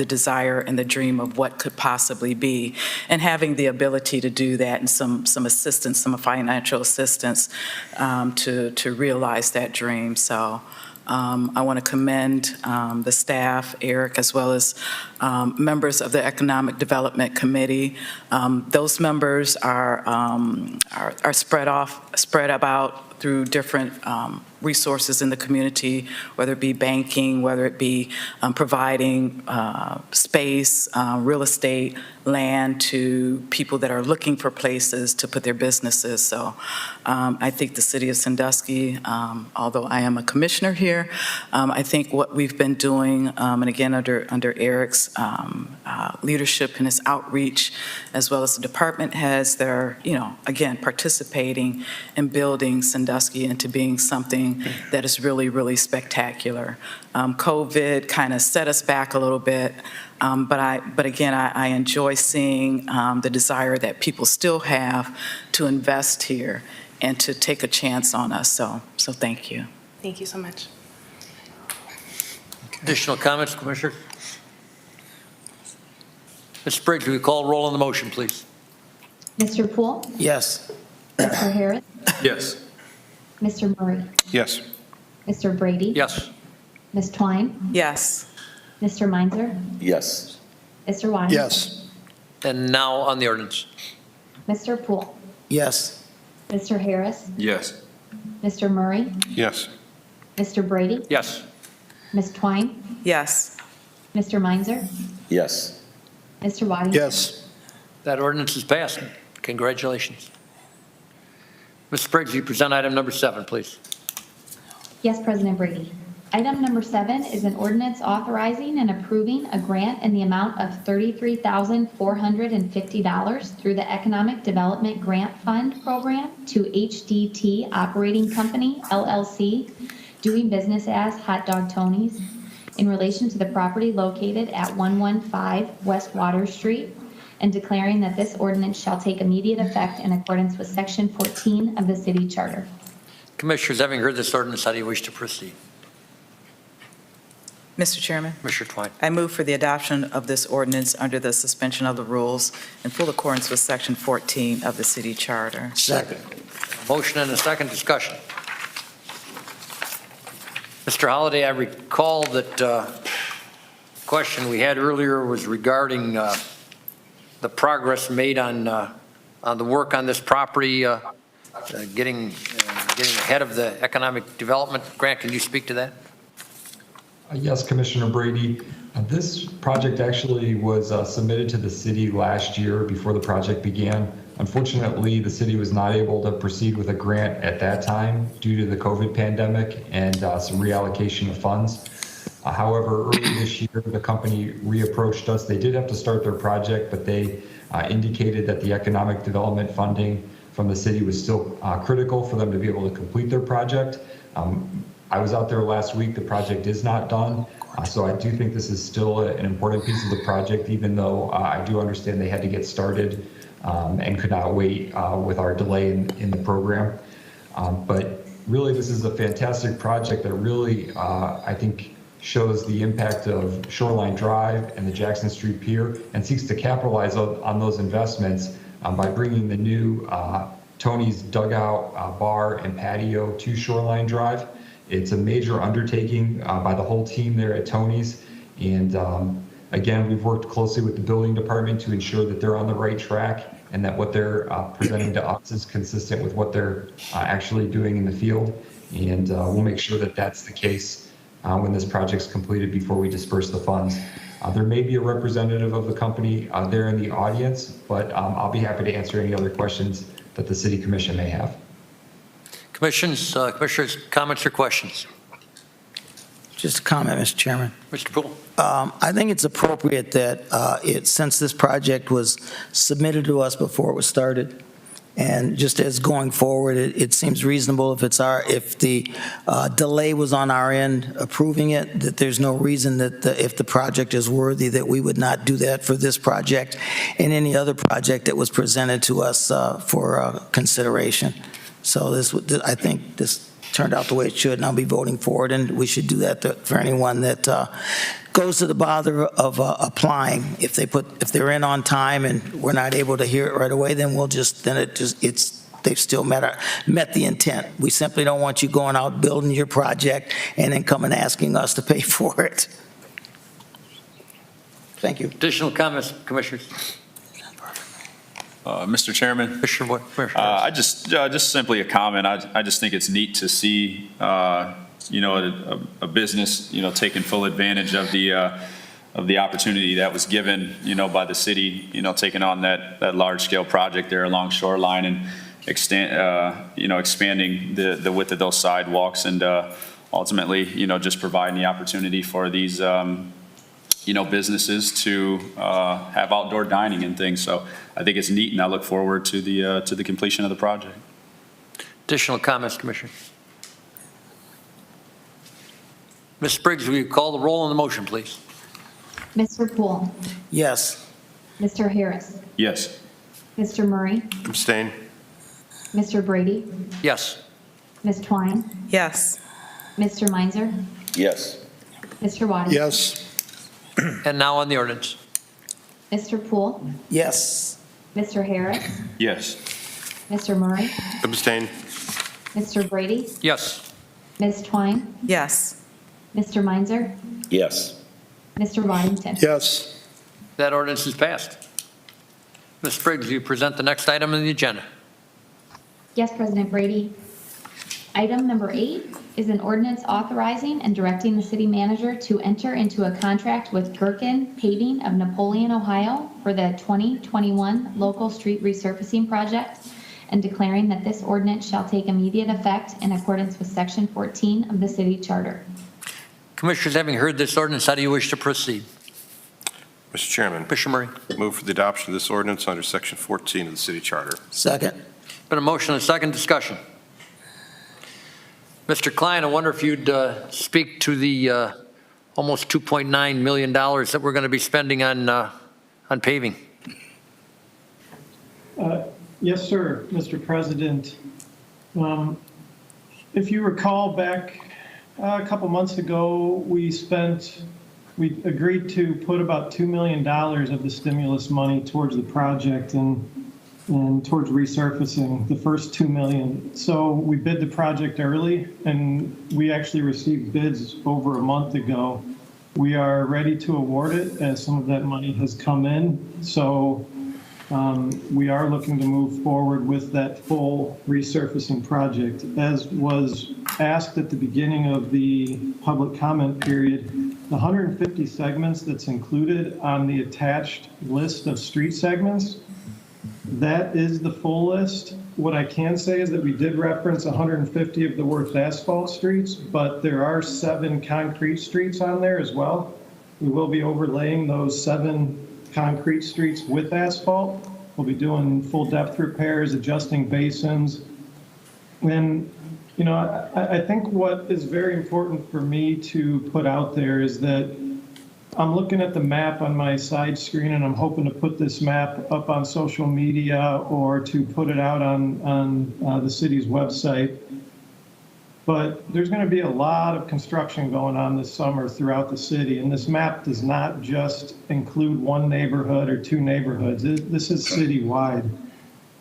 desire and the dream of what could possibly be, and having the ability to do that and some assistance, some financial assistance to realize that dream. So I want to commend the staff, Eric, as well as members of the Economic Development Committee. Those members are spread about through different resources in the community, whether it be banking, whether it be providing space, real estate, land to people that are looking for places to put their businesses. So I think the city of Sandusky, although I am a commissioner here, I think what we've been doing, and again, under Eric's leadership and his outreach, as well as the department heads that are, again, participating in building Sandusky into being something that is really, really spectacular. COVID kind of set us back a little bit, but again, I enjoy seeing the desire that people still have to invest here and to take a chance on us. So thank you. Thank you so much. Additional comments, Commissioner? Ms. Briggs, will you call roll on the motion, please? Mr. Poole? Yes. Mr. Harris? Yes. Mr. Murray? Yes. Mr. Brady? Yes. Ms. Twine? Yes. Mr. Meinzer? Yes. Mr. Waddington? Yes. And now on the ordinance. Mr. Poole? Yes. Mr. Harris? Yes. Mr. Murray? Yes. Mr. Brady? Yes. Ms. Twine? Yes. Mr. Meinzer? Yes. Mr. Waddington? Yes. That ordinance is passed. Congratulations. Ms. Briggs, will you present item number 7, please? Yes, President Brady. Item number 7 is an ordinance authorizing and approving a grant in the amount of $33,450 through the Economic Development Grant Fund Program to HDT Operating Company, LLC, doing business as Hot Dog Tony's, in relation to the property located at 115 West Water Street, and declaring that this ordinance shall take immediate effect in accordance with Section 14 of the city charter. Commissioners, having heard this ordinance, how do you wish to proceed? Mr. Chairman, Commissioner Twine. I move for the adoption of this ordinance under the suspension of the rules in full accordance with Section 14 of the city charter. Second. Motion and a second discussion. Mr. Holliday, I recall that question we had earlier was regarding the progress made on the work on this property, getting ahead of the economic development grant. Can you speak to that? Yes, Commissioner Brady. This project actually was submitted to the city last year before the project began. Unfortunately, the city was not able to proceed with a grant at that time due to the COVID pandemic and some reallocation of funds. However, early this year, the company reapproached us. They did have to start their project, but they indicated that the economic development funding from the city was still critical for them to be able to complete their project. I was out there last week. The project is not done. So I do think this is still an important piece of the project, even though I do understand they had to get started and could not wait with our delay in the program. But really, this is a fantastic project that really, I think, shows the impact of Shoreline Drive and the Jackson Street Pier and seeks to capitalize on those investments by bringing the new Tony's Dugout Bar and Patio to Shoreline Drive. It's a major undertaking by the whole team there at Tony's. And again, we've worked closely with the building department to ensure that they're on the right track and that what they're presenting to us is consistent with what they're actually doing in the field. And we'll make sure that that's the case when this project's completed before we disperse the funds. There may be a representative of the company there in the audience, but I'll be happy to answer any other questions that the City Commission may have. Commissioners, comments or questions? Just a comment, Mr. Chairman. Mr. Poole? I think it's appropriate that since this project was submitted to us before it was started, and just as going forward, it seems reasonable if the delay was on our end approving it, that there's no reason that if the project is worthy, that we would not do that for this project and any other project that was presented to us for consideration. So I think this turned out the way it should, and I'll be voting for it, and we should do that for anyone that goes to the bother of applying. If they're in on time and we're not able to hear it right away, then they've still met the intent. We simply don't want you going out building your project and then coming asking us to pay for it. Thank you. Additional comments, Commissioners? Mr. Chairman, Commissioner I just simply a comment. I just think it's neat to see, a business, taking full advantage of the opportunity that was given, by the city, taking on that large scale project there along Shoreline and expanding the width of those sidewalks and ultimately, just providing the opportunity for these, businesses to have outdoor dining and things. So I think it's neat, and I look forward to the completion of the project. Additional comments, Commissioner? Ms. Briggs, will you call the roll on the motion, please? Mr. Poole, Yes. Mr. Harris, Yes. Mr. Murray, Abstain? Mr. Brady, Yes. Ms. Twine, Yes. Mr. Meinzer, Yes. Mr. Waddington. Yes. And now on the ordinance. Mr. Poole, Yes. Mr. Harris, Yes. Mr. Murray, Abstain? Mr. Brady, Yes. Ms. Twine, Yes. Mr. Meinzer, Yes. Mr. Waddington. Yes. That ordinance is passed. Ms. Briggs, will you present the next item on the agenda? Yes, President Brady. Item number 8 is an ordinance authorizing and directing the city manager to enter into a contract with Gherkin Paving of Napoleon, Ohio for the 2021 local street resurfacing project and declaring that this ordinance shall take immediate effect in accordance with Section 14 of the city charter. Commissioners, having heard this ordinance, how do you wish to proceed? Mr. Chairman, Commissioner Murray. move for the adoption of this ordinance under Section 14 of the city charter. Second. Been a motion and a second discussion. Mr. Klein, I wonder if you'd speak to the almost $2.9 million that we're going to be spending on paving. Yes, sir, Mr. President. If you recall back a couple months ago, we agreed to put about $2 million of the stimulus money towards the project and towards resurfacing, the first $2 million. So we bid the project early, and we actually received bids over a month ago. We are ready to award it as some of that money has come in. So we are looking to move forward with that full resurfacing project. As was asked at the beginning of the public comment period, the 150 segments that's included on the attached list of street segments, that is the full list. What I can say is that we did reference 150 of the worst asphalt streets, but there are 7 concrete streets on there as well. We will be overlaying those 7 concrete streets with asphalt. We'll be doing full depth repairs, adjusting basins. And, I think what is very important for me to put out there is that I'm looking at the map on my side screen, and I'm hoping to put this map up on social media or to put it out on the city's website. But there's going to be a lot of construction going on this summer throughout the city, and this map does not just include one neighborhood or 2 neighborhoods. This is citywide.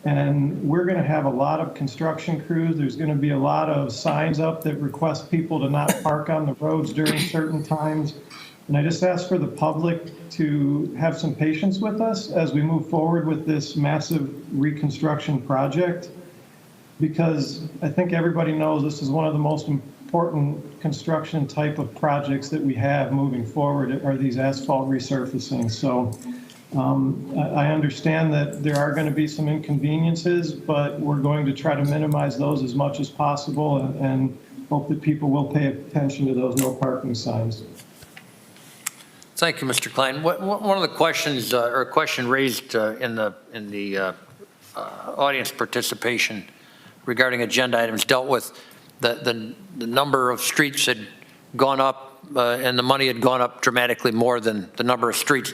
And we're going to have a lot of construction crews. There's going to be a lot of signs up that request people to not park on the roads during certain times. And I just ask for the public to have some patience with us as we move forward with this massive reconstruction project, because I think everybody knows this is one of the most important construction type of projects that we have moving forward are these asphalt resurfacing. So I understand that there are going to be some inconveniences, but we're going to try to minimize those as much as possible and hope that people will pay attention to those no parking signs. Thank you, Mr. Klein. One of the questions, or a question raised in the audience participation regarding agenda items dealt with the number of streets had gone up and the money had gone up dramatically more than the number of streets.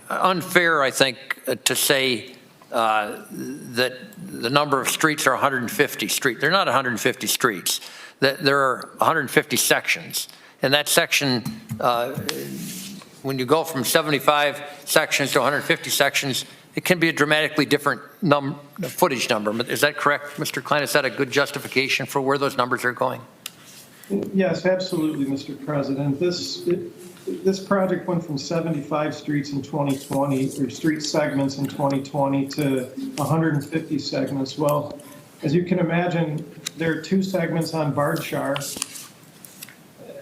Unfair, I think, to say that the number of streets are 150 streets. They're not 150 streets. There are 150 sections. And that section, when you go from 75 sections to 150 sections, it can be a dramatically different footage number. Is that correct, Mr. Klein? Is that a good justification for where those numbers are going? Yes, absolutely, Mr. President. this project went from 75 streets in 2020, or street segments in 2020, to 150 segments. Well, as you can imagine, there are 2 segments on Bardshar,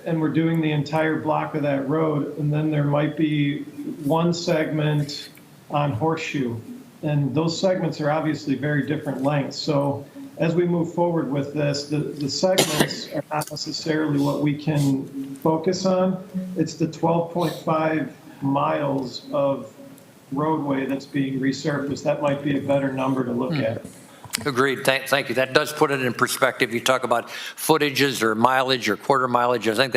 and we're doing the entire block of that road, and then there might be 1 segment on Horseshoe. And those segments are obviously very different lengths. So as we move forward with this, the segments are not necessarily what we can focus on. It's the 12.5 miles of roadway that's being resurfaced. That might be a better number to look at. Agreed. Thank you. That does put it in perspective. You talk about footages or mileage or quarter mileage. I think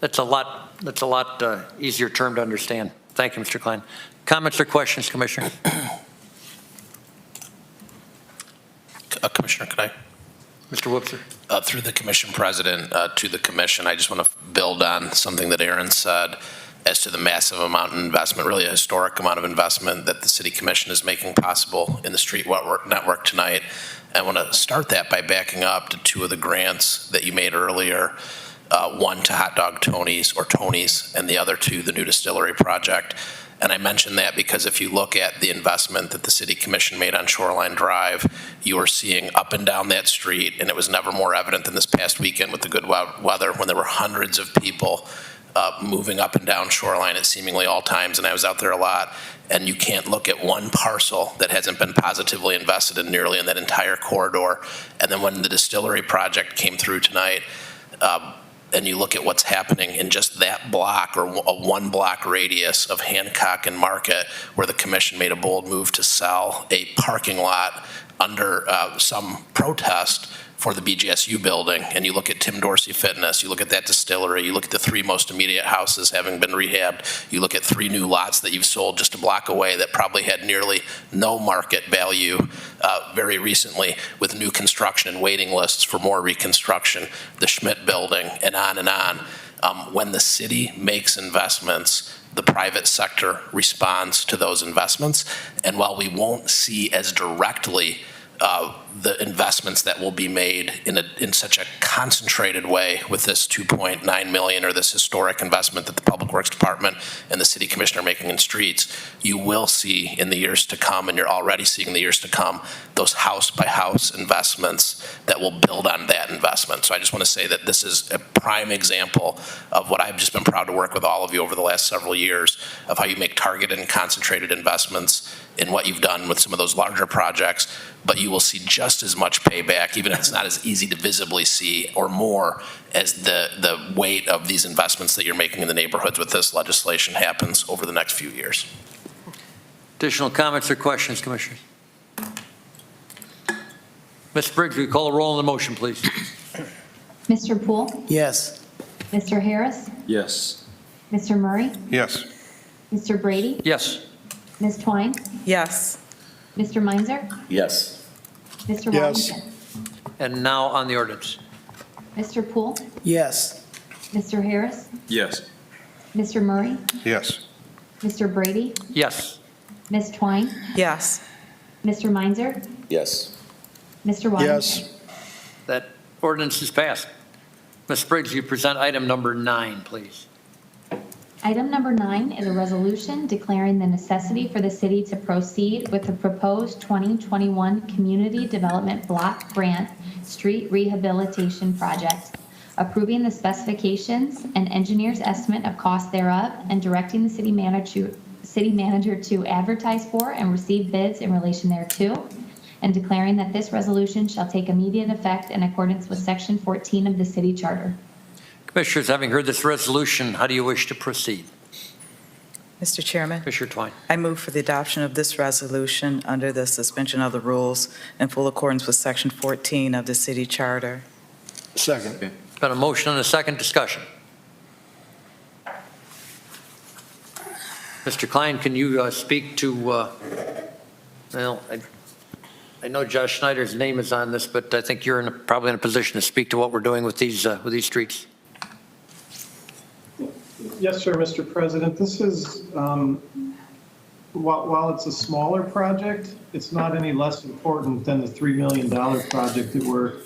that's a lot easier term to understand. Thank you, Mr. Klein. Comments or questions, Commissioner? Commissioner, could I? Mr. Whoopser. Through the commission president to the commission, I just want to build on something that Aaron said as to the massive amount of investment, really a historic amount of investment that the city commission is making possible in the street network tonight. I want to start that by backing up to 2 of the grants that you made earlier, one to Hot Dog Tony's and the other to the new distillery project. And I mention that because if you look at the investment that the city commission made on Shoreline Drive, you are seeing up and down that street, and it was never more evident than this past weekend with the good weather when there were hundreds of people moving up and down Shoreline at seemingly all times, and I was out there a lot, and you can't look at one parcel that hasn't been positively invested in nearly in that entire corridor. And then when the distillery project came through tonight, and you look at what's happening in just that block or a 1-block radius of Hancock and Market, where the commission made a bold move to sell a parking lot under some protest for the BGSU building, and you look at Tim Dorsey Fitness, you look at that distillery, you look at the 3 most immediate houses having been rehabbed, you look at 3 new lots that you've sold just a block away that probably had nearly no market value very recently, with new construction and waiting lists for more reconstruction, the Schmidt building, and on and on. When the city makes investments, the private sector responds to those investments, and while we won't see as directly the investments that will be made in such a concentrated way with this $2.9 million or this historic investment that the Public Works Department and the City Commission are making in streets, you will see in the years to come, and you're already seeing in the years to come, those house-by-house investments that will build on that investment. So I just want to say that this is a prime example of what I've just been proud to work with all of you over the last several years, of how you make targeted and concentrated investments in what you've done with some of those larger projects, but you will see just as much payback, even if it's not as easy to visibly see, or more, as the weight of these investments that you're making in the neighborhoods with this legislation happens over the next few years. Additional comments or questions, Commissioners? Ms. Briggs, will you call a roll on the motion, please? Mr. Poole? Yes. Mr. Harris? Yes. Mr. Murray? Yes. Mr. Brady? Yes. Ms. Twine? Yes. Mr. Meinzer? Yes. Mr. Yes. Wallington? And now on the ordinance. Mr. Poole? Yes. Mr. Harris? Yes. Mr. Murray? Yes. Mr. Brady? Yes. Ms. Twine? Yes. Mr. Meinzer? Yes. Mr. Wallington? Yes. That ordinance is passed. Ms. Briggs, you present item number 9, please. Item number 9 is a resolution declaring the necessity for the city to proceed with the proposed 2021 Community Development Block Grant Street Rehabilitation Project, approving the specifications and engineer's estimate of cost thereof, and directing the city manager to advertise for and receive bids in relation thereto, and declaring that this resolution shall take immediate effect in accordance with Section 14 of the city charter. Commissioners, having heard this resolution, how do you wish to proceed? Mr. Chairman, Commissioner Twine. I move for the adoption of this resolution under the suspension of the rules in full accordance with Section 14 of the city charter. Second. Been a motion and a second discussion. Mr. Klein, can you speak to, well, I know Josh Schneider's name is on this, but I think you're probably in a position to speak to what we're doing with these streets. Yes, sir, Mr. President. This is, while it's a smaller project, it's not any less important than the $3 million project that we're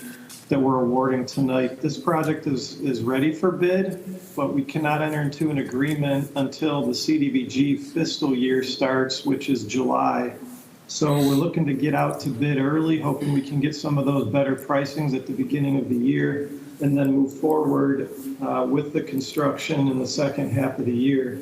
that we're awarding tonight. This project is ready for bid, but we cannot enter into an agreement until the CDBG fiscal year starts, which is July. So we're looking to get out to bid early, hoping we can get some of those better pricings at the beginning of the year, and then move forward with the construction in the second half of the year.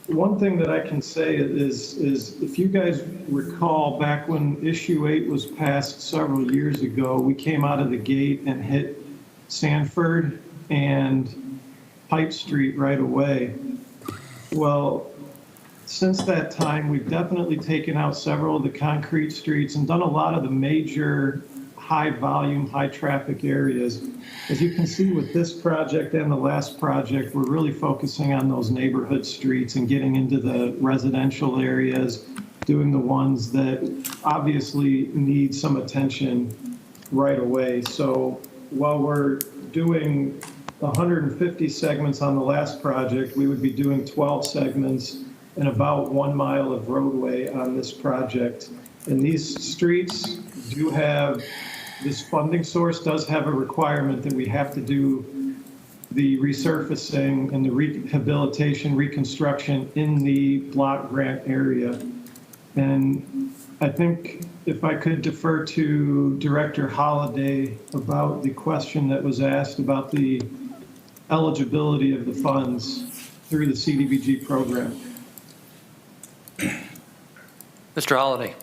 One thing that I can say is if you guys recall, back when issue 8 was passed several years ago, we came out of the gate and hit Sanford and Pipe Street right away. Well, since that time, we've definitely taken out several of the concrete streets and done a lot of the major high volume, high traffic areas. As you can see with this project and the last project, we're really focusing on those neighborhood streets and getting into the residential areas, doing the ones that obviously need some attention right away. So while we're doing 150 segments on the last project, we would be doing 12 segments and about 1 mile of roadway on this project. And these streets do have, this funding source does have a requirement that we have to do the resurfacing and the rehabilitation, reconstruction in the block grant area. And I think if I could defer to Director Holliday about the question that was asked about the eligibility of the funds through the CDBG program. Mr. Holliday.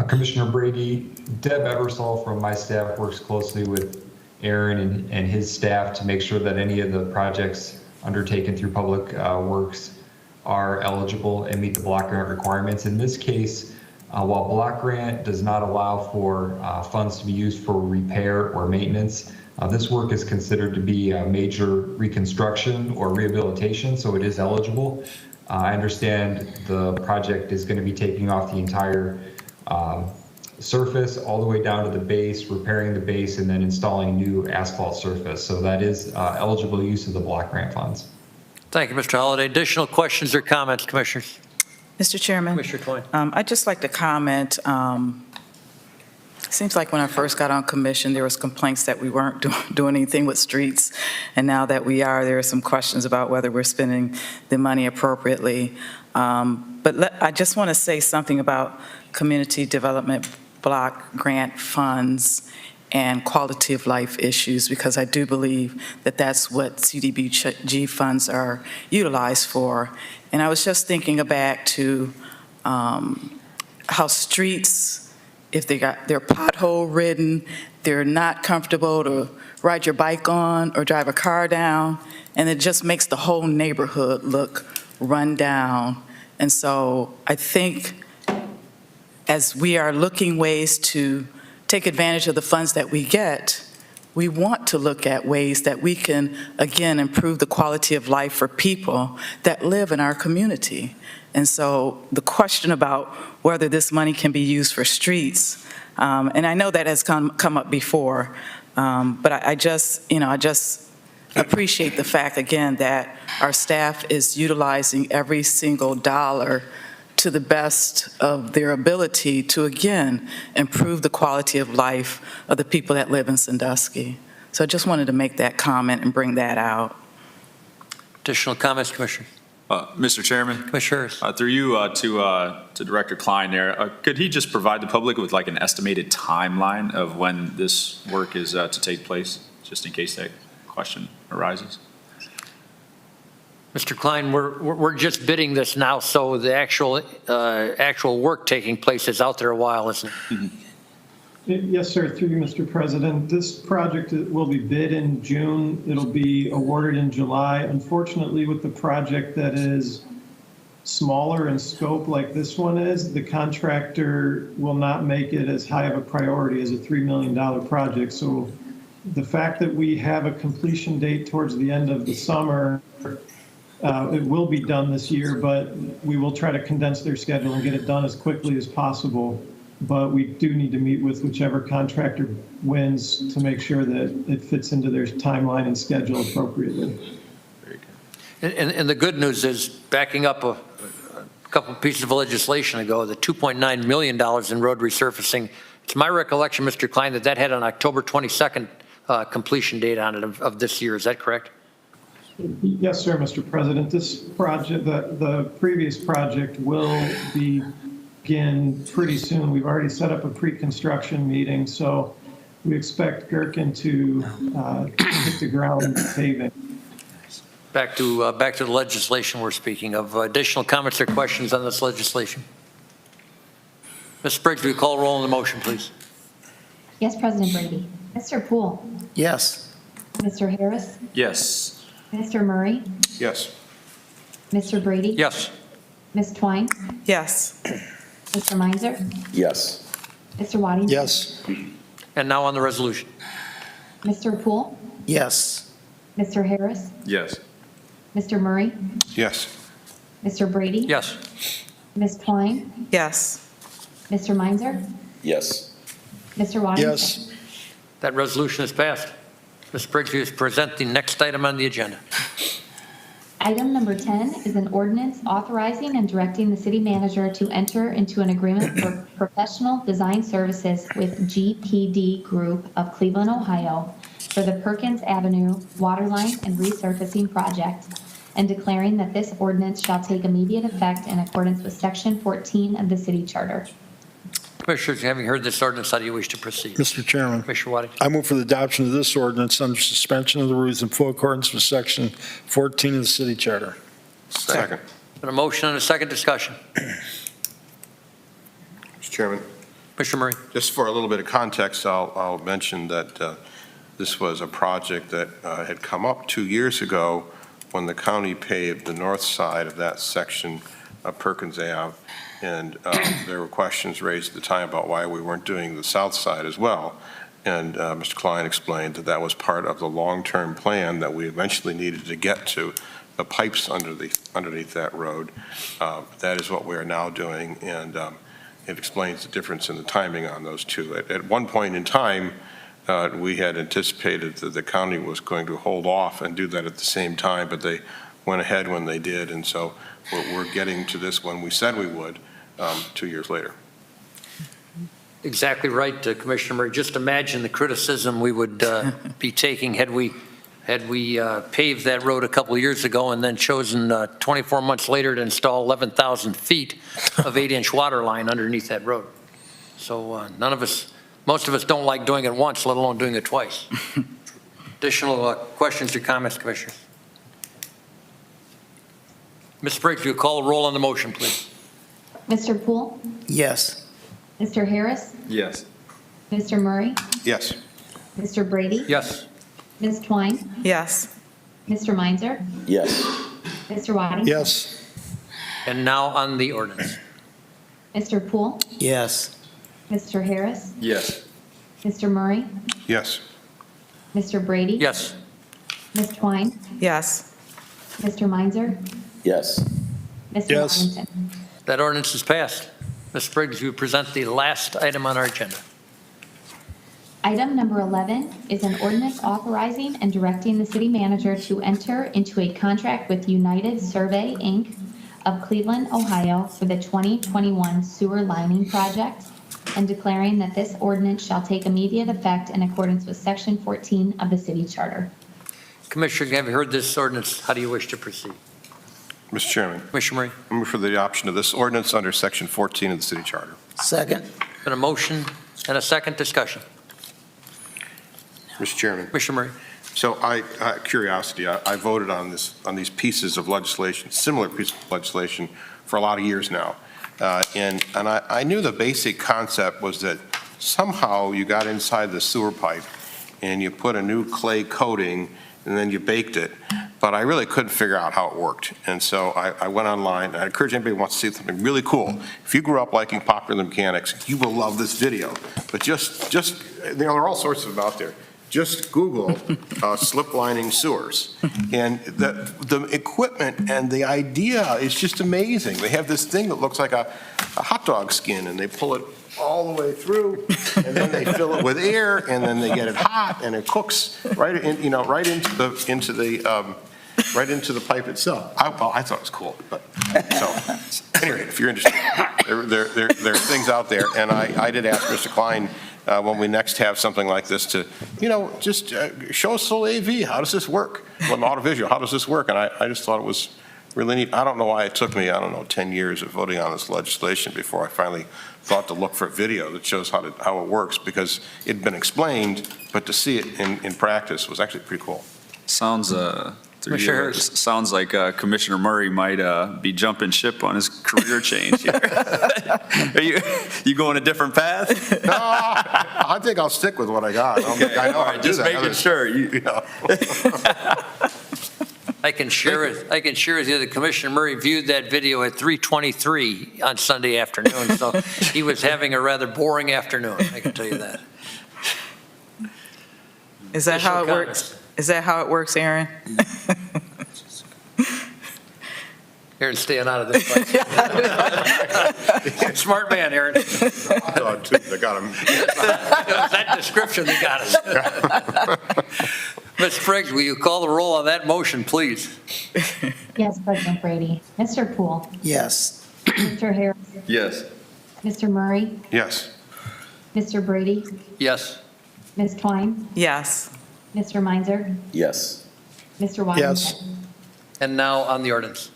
Commissioner Brady, Deb Eversole from my staff works closely with Aaron and his staff to make sure that any of the projects undertaken through Public Works are eligible and meet the block grant requirements. In this case, while block grant does not allow for funds to be used for repair or maintenance, this work is considered to be a major reconstruction or rehabilitation, so it is eligible. I understand the project is going to be taking off the entire surface all the way down to the base, repairing the base, and then installing new asphalt surface. So that is eligible use of the block grant funds. Thank you, Mr. Holliday. Additional questions or comments, Commissioners? Mr. Chairman? Commissioner Twain. I'd just like to comment, seems like when I first got on commission, there was complaints that we weren't doing anything with streets. And now that we are, there are some questions about whether we're spending the money appropriately. But I just want to say something about community development block grant funds and quality of life issues, because I do believe that that's what CDBG funds are utilized for. And I was just thinking back to how streets, if they're pothole ridden, they're not comfortable to ride your bike on or drive a car down, and it just makes the whole neighborhood look run down. And so I think as we are looking ways to take advantage of the funds that we get, we want to look at ways that we can, again, improve the quality of life for people that live in our community. And so the question about whether this money can be used for streets, and I know that has come up before, but I just appreciate the fact, again, that our staff is utilizing every single dollar to the best of their ability to, again, improve the quality of life of the people that live in Sandusky. So I just wanted to make that comment and bring that out. Additional comments, Commissioner? Mr. Chairman, Commissioners? through you to Director Klein there, could he just provide the public with like an estimated timeline of when this work is to take place, just in case that question arises? Mr. Klein, we're just bidding this now, so the actual work taking place is out there a while, isn't it? Yes, sir, through you, Mr. President. This project will be bid in June. It'll be awarded in July. Unfortunately, with the project that is smaller in scope like this one is, the contractor will not make it as high of a priority as a $3 million project. So the fact that we have a completion date towards the end of the summer, it will be done this year, but we will try to condense their schedule and get it done as quickly as possible. But we do need to meet with whichever contractor wins to make sure that it fits into their timeline and schedule appropriately. Very good. And the good news is, backing up a couple pieces of legislation ago, the $2.9 million in road resurfacing It's my recollection, Mr. Klein, that had an October 22nd completion date on it of this year. Is that correct? Yes, sir, Mr. President. This project, the previous project will begin pretty soon. We've already set up a pre-construction meeting, so we expect Gherkin to hit the ground paving. Back to the legislation we're speaking of. Additional comments or questions on this legislation? Ms. Briggs, will you call roll on the motion, please? Yes, President Brady. Mr. Poole? Yes. Mr. Harris? Yes. Mr. Murray? Yes. Mr. Brady? Yes. Ms. Twine? Yes. Mr. Meinzer? Yes. Mr. Waddington? Yes. And now on the resolution. Mr. Poole? Yes. Mr. Harris? Yes. Mr. Murray? Yes. Mr. Brady? Yes. Ms. Twine? Yes. Mr. Meinzer? Yes. Mr. Waddington? Yes. That resolution is passed. Ms. Briggs, will you present the next item on the agenda? Item number 10 is an ordinance authorizing and directing the city manager to enter into an agreement for professional design services with GPD Group of Cleveland, Ohio for the Perkins Avenue Waterline and Resurfacing Project, and declaring that this ordinance shall take immediate effect in accordance with Section 14 of the city charter. Commissioners, having heard this ordinance, how do you wish to proceed? Mr. Chairman, Commissioner Waddington. I move for the adoption of this ordinance under suspension of the rules in full accordance with Section 14 of the city charter. Second. Been a motion and a second discussion. Mr. Chairman, Commissioner Murray. just for a little bit of context, I'll mention that this was a project that had come up 2 years ago when the county paved the north side of that section of Perkins Ave. And there were questions raised at the time about why we weren't doing the south side as well. And Mr. Klein explained that that was part of the long-term plan that we eventually needed to get to, the pipes underneath that road. That is what we are now doing, and it explains the difference in the timing on those two. At one point in time, we had anticipated that the county was going to hold off and do that at the same time, but they went ahead when they did, and so we're getting to this when we said we would 2 years later. Exactly right, Commissioner Murray. Just imagine the criticism we would be taking had we paved that road a couple of years ago and then chosen 24 months later to install 11,000 feet of 8-inch water line underneath that road. So most of us don't like doing it once, let alone doing it twice. Additional questions or comments, Commissioners? Ms. Briggs, will you call a roll on the motion, please? Mr. Poole? Yes. Mr. Harris? Yes. Mr. Murray? Yes. Mr. Brady? Yes. Ms. Twine? Yes. Mr. Meinzer? Yes. Mr. Waddington? Yes. And now on the ordinance. Mr. Poole? Yes. Mr. Harris? Yes. Mr. Murray? Yes. Mr. Brady? Yes. Ms. Twine? Yes. Mr. Meinzer? Yes. Mr. Yes. Waddington? That ordinance is passed. Ms. Briggs, you present the last item on our agenda. Item number 11 is an ordinance authorizing and directing the city manager to enter into a contract with United Survey, Inc. of Cleveland, Ohio for the 2021 sewer lining project, and declaring that this ordinance shall take immediate effect in accordance with Section 14 of the city charter. Commissioner, have you heard this ordinance? How do you wish to proceed? Mr. Chairman, Commissioner Murray. I move for the adoption of this ordinance under Section 14 of the city charter. Second. Been a motion and a second discussion. Mr. Chairman. Commissioner Murray. So curiosity, I voted on these pieces of legislation, similar pieces of legislation, for a lot of years now. And I knew the basic concept was that somehow you got inside the sewer pipe and you put a new clay coating and then you baked it. But I really couldn't figure out how it worked. And so I went online, and I encourage anybody who wants to see something really cool. If you grew up liking popular mechanics, you will love this video. But just there are all sorts of them out there. Just Google slip lining sewers. And the equipment and the idea is just amazing. They have this thing that looks like a hot dog skin, and they pull it all the way through, and then they fill it with air, and then they get it hot, and it cooks right into the right into the pipe itself. I thought it was cool, but, so, anyway, if you're interested, there are things out there, and I did ask Mr. Klein, when we next have something like this to, just show us a little AV, how does this work? Well, audiovisual, how does this work? And I just thought it was really neat. I don't know why it took me, 10 years of voting on this legislation before I finally thought to look for a video that shows how it works, because it had been explained, but to see it in practice was actually pretty cool. Sounds, Commissioner Harris. sounds like Commissioner Murray might be jumping ship on his career change here. Are you going a different path? No, I think I'll stick with what I got. Okay, I know all how right, to do just that. making sure. I can share with you that Commissioner Murray viewed that video at 3:23 on Sunday afternoon, so he was having a rather boring afternoon, I can tell you that. Is that how it Additional works? Is that how it works, Aaron? Aaron's staying out of this fight. Smart man, Aaron. Oh, too, they got him. That description, they got us. Ms. Briggs, will you call the roll on that motion, please? Yes, President Brady. Mr. Poole? Yes. Mr. Harris? Yes. Mr. Murray? Yes. Mr. Brady? Yes. Ms. Twine? Yes. Mr. Meinzer? Yes. Mr. Waddington? Yes. And now on the ordinance.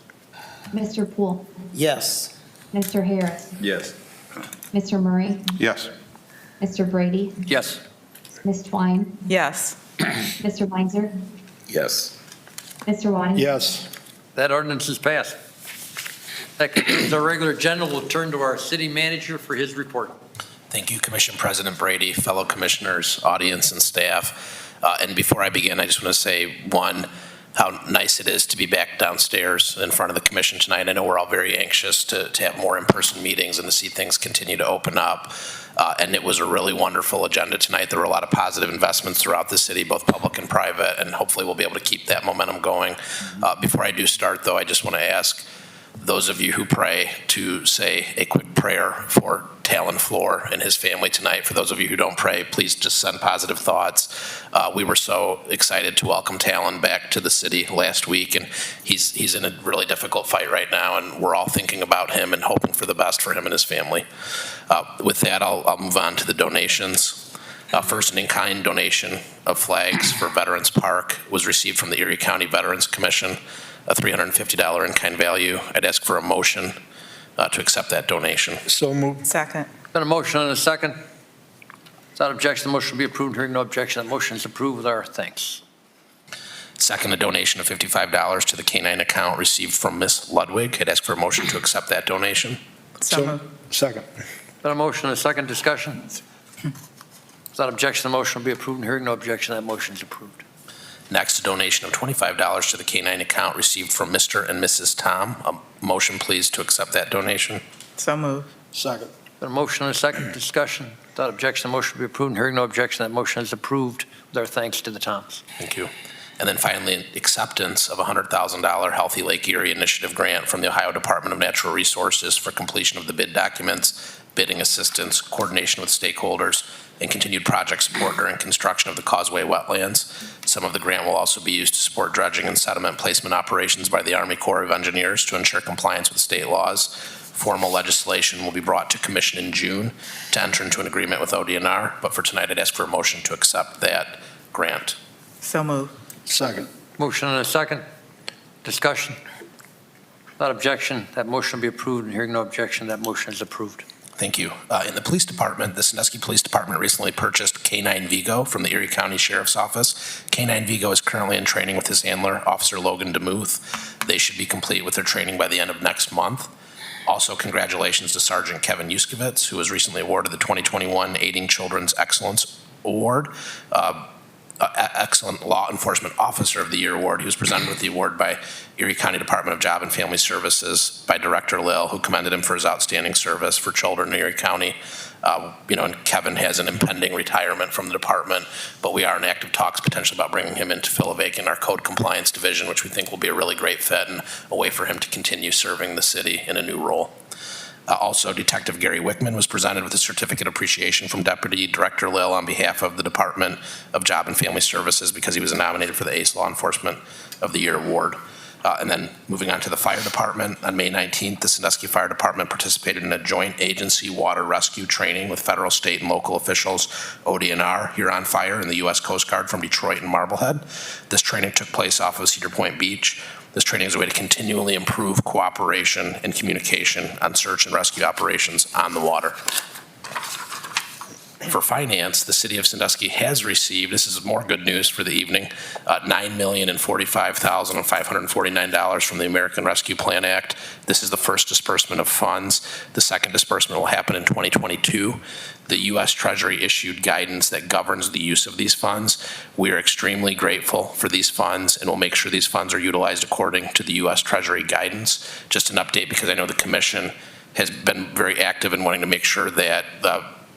Mr. Poole? Yes. Mr. Harris? Yes. Mr. Murray? Yes. Mr. Brady? Yes. Ms. Twine? Yes. Mr. Meinzer? Yes. Mr. Waddington? Yes. That ordinance is passed. That concludes our regular agenda. We'll turn to our city manager for his report. Thank you, Commission President Brady, fellow commissioners, audience, and staff. And before I begin, I just want to say, one, how nice it is to be back downstairs in front of the commission tonight. I know we're all very anxious to have more in-person meetings and to see things continue to open up. And it was a really wonderful agenda tonight. There were a lot of positive investments throughout the city, both public and private, and hopefully we'll be able to keep that momentum going. Before I do start, though, I just want to ask those of you who pray to say a quick prayer for Talon Floor and his family tonight. For those of you who don't pray, please just send positive thoughts. We were so excited to welcome Talon back to the city last week, and he's in a really difficult fight right now, and we're all thinking about him and hoping for the best for him and his family. With that, I'll move on to the donations. First, an in-kind donation of flags for Veterans Park was received from the Erie County Veterans Commission, a $350 in-kind value. I'd ask for a motion to accept that donation. So moved. Second. Been a motion and a second. Without objection, the motion will be approved. Hearing no objection, the motion is approved with our thanks. Second, a donation of $55 to the K-9 account received from Ms. Ludwig. I'd ask for a motion to accept that donation. So moved. Second. Been a motion and a second. Discussion. Without objection, the motion will be approved. Hearing no objection, that motion is approved. Next, a donation of $25 to the K-9 account received from Mr. and Mrs. Tom. A motion, please, to accept that donation. So moved. Second. Been a motion and a second. Discussion. Without objection, the motion will be approved. Hearing no objection, that motion is approved with our thanks to the Toms. Thank you. And then finally, acceptance of a $100,000 Healthy Lake Erie Initiative grant from the Ohio Department of Natural Resources for completion of the bid documents, bidding assistance, coordination with stakeholders, and continued project support during construction of the Causeway wetlands. Some of the grant will also be used to support dredging and sediment placement operations by the Army Corps of Engineers to ensure compliance with state laws. Formal legislation will be brought to commission in June to enter into an agreement with ODNR, but for tonight, I'd ask for a motion to accept that grant. So moved. Second. Motion and a second. Discussion. Without objection, that motion will be approved. And hearing no objection, that motion is approved. Thank you. In the police department, the Sandusky Police Department recently purchased K-9 Vigo from the Erie County Sheriff's Office. K-9 Vigo is currently in training with his handler, Officer Logan DeMuth. They should be complete with their training by the end of next month. Also, congratulations to Sergeant Kevin Yuskevitz, who was recently awarded the 2021 Aiding Children's Excellence Award. Excellent Law Enforcement Officer of the Year Award. He was presented with the award by Erie County Department of Job and Family Services by Director Lil, who commended him for his outstanding service for children in Erie County. And Kevin has an impending retirement from the department, but we are in active talks potentially about bringing him in to fill a vacant in our code compliance division, which we think will be a really great fit and a way for him to continue serving the city in a new role. Also, Detective Gary Wickman was presented with a certificate of appreciation from Deputy Director Lil on behalf of the Department of Job and Family Services because he was nominated for the ACE Law Enforcement of the Year Award. And then moving on to the fire department, on May 19th, the Sandusky Fire Department participated in a joint agency water rescue training with federal, state, and local officials, ODNR, Huron Fire, and the U.S. Coast Guard from Detroit and Marblehead. This training took place off of Cedar Point Beach. This training is a way to continually improve cooperation and communication on search and rescue operations on the water. For finance, the city of Sandusky has received, this is more good news for the evening, $9,045,549 from the American Rescue Plan Act. This is the first disbursement of funds. The second disbursement will happen in 2022. The U.S. Treasury issued guidance that governs the use of these funds. We are extremely grateful for these funds and will make sure these funds are utilized according to the U.S. Treasury guidance. Just an update because I know the commission has been very active in wanting to make sure that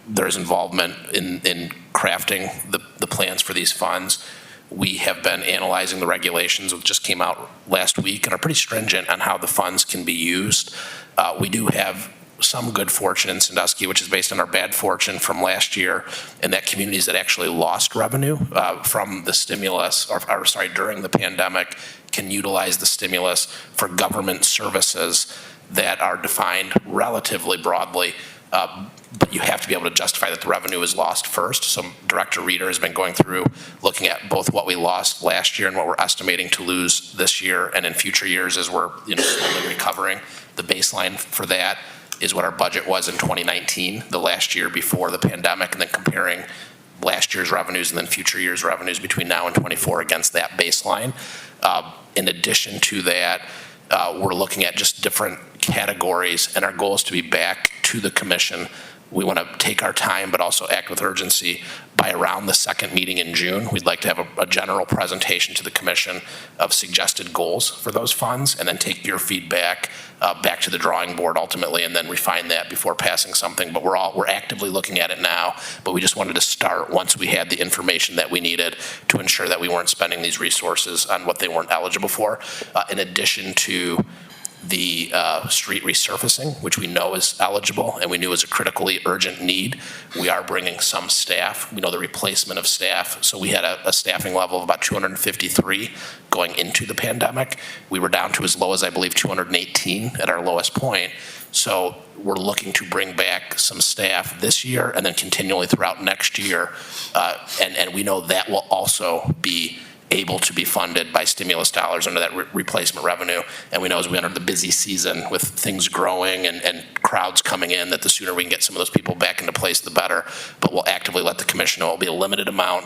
there's involvement in crafting the plans for these funds. We have been analyzing the regulations, which just came out last week, and are pretty stringent on how the funds can be used. We do have some good fortune in Sandusky, which is based on our bad fortune from last year, and that communities that actually lost revenue from the stimulus, during the pandemic, can utilize the stimulus for government services that are defined relatively broadly. But you have to be able to justify that the revenue is lost first. So Director Reeder has been going through looking at both what we lost last year and what we're estimating to lose this year and in future years as we're slowly recovering. The baseline for that is what our budget was in 2019, the last year before the pandemic, and then comparing last year's revenues and then future year's revenues between now and 24 against that baseline. In addition to that, we're looking at just different categories, and our goal is to be back to the commission. We want to take our time, but also act with urgency. By around the second meeting in June, we'd like to have a general presentation to the commission of suggested goals for those funds, and then take your feedback back to the drawing board ultimately, and then refine that before passing something. But we're actively looking at it now, but we just wanted to start once we had the information that we needed to ensure that we weren't spending these resources on what they weren't eligible for. In addition to the street resurfacing, which we know is eligible and we knew is a critically urgent need. We are bringing some staff. We know the replacement of staff. So we had a staffing level of about 253 going into the pandemic. We were down to as low as, I believe, 218 at our lowest point. So we're looking to bring back some staff this year and then continually throughout next year. And we know that will also be able to be funded by stimulus dollars under that replacement revenue. And we know as we enter the busy season with things growing and crowds coming in, that the sooner we can get some of those people back into place, the better. But we'll actively let the commission know it'll be a limited amount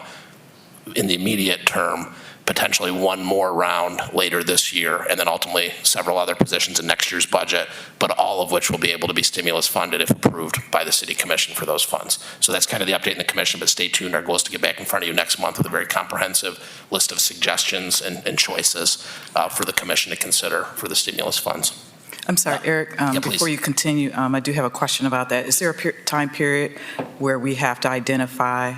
in the immediate term, potentially one more round later this year, and then ultimately several other positions in next year's budget, but all of which will be able to be stimulus funded if approved by the city commission for those funds. So that's kind of the update in the commission, but stay tuned. Our goal is to get back in front of you next month with a very comprehensive list of suggestions and choices for the commission to consider for the stimulus funds. I'm sorry, Eric, before you continue, I do have a question about that. Is there a time period where we have to identify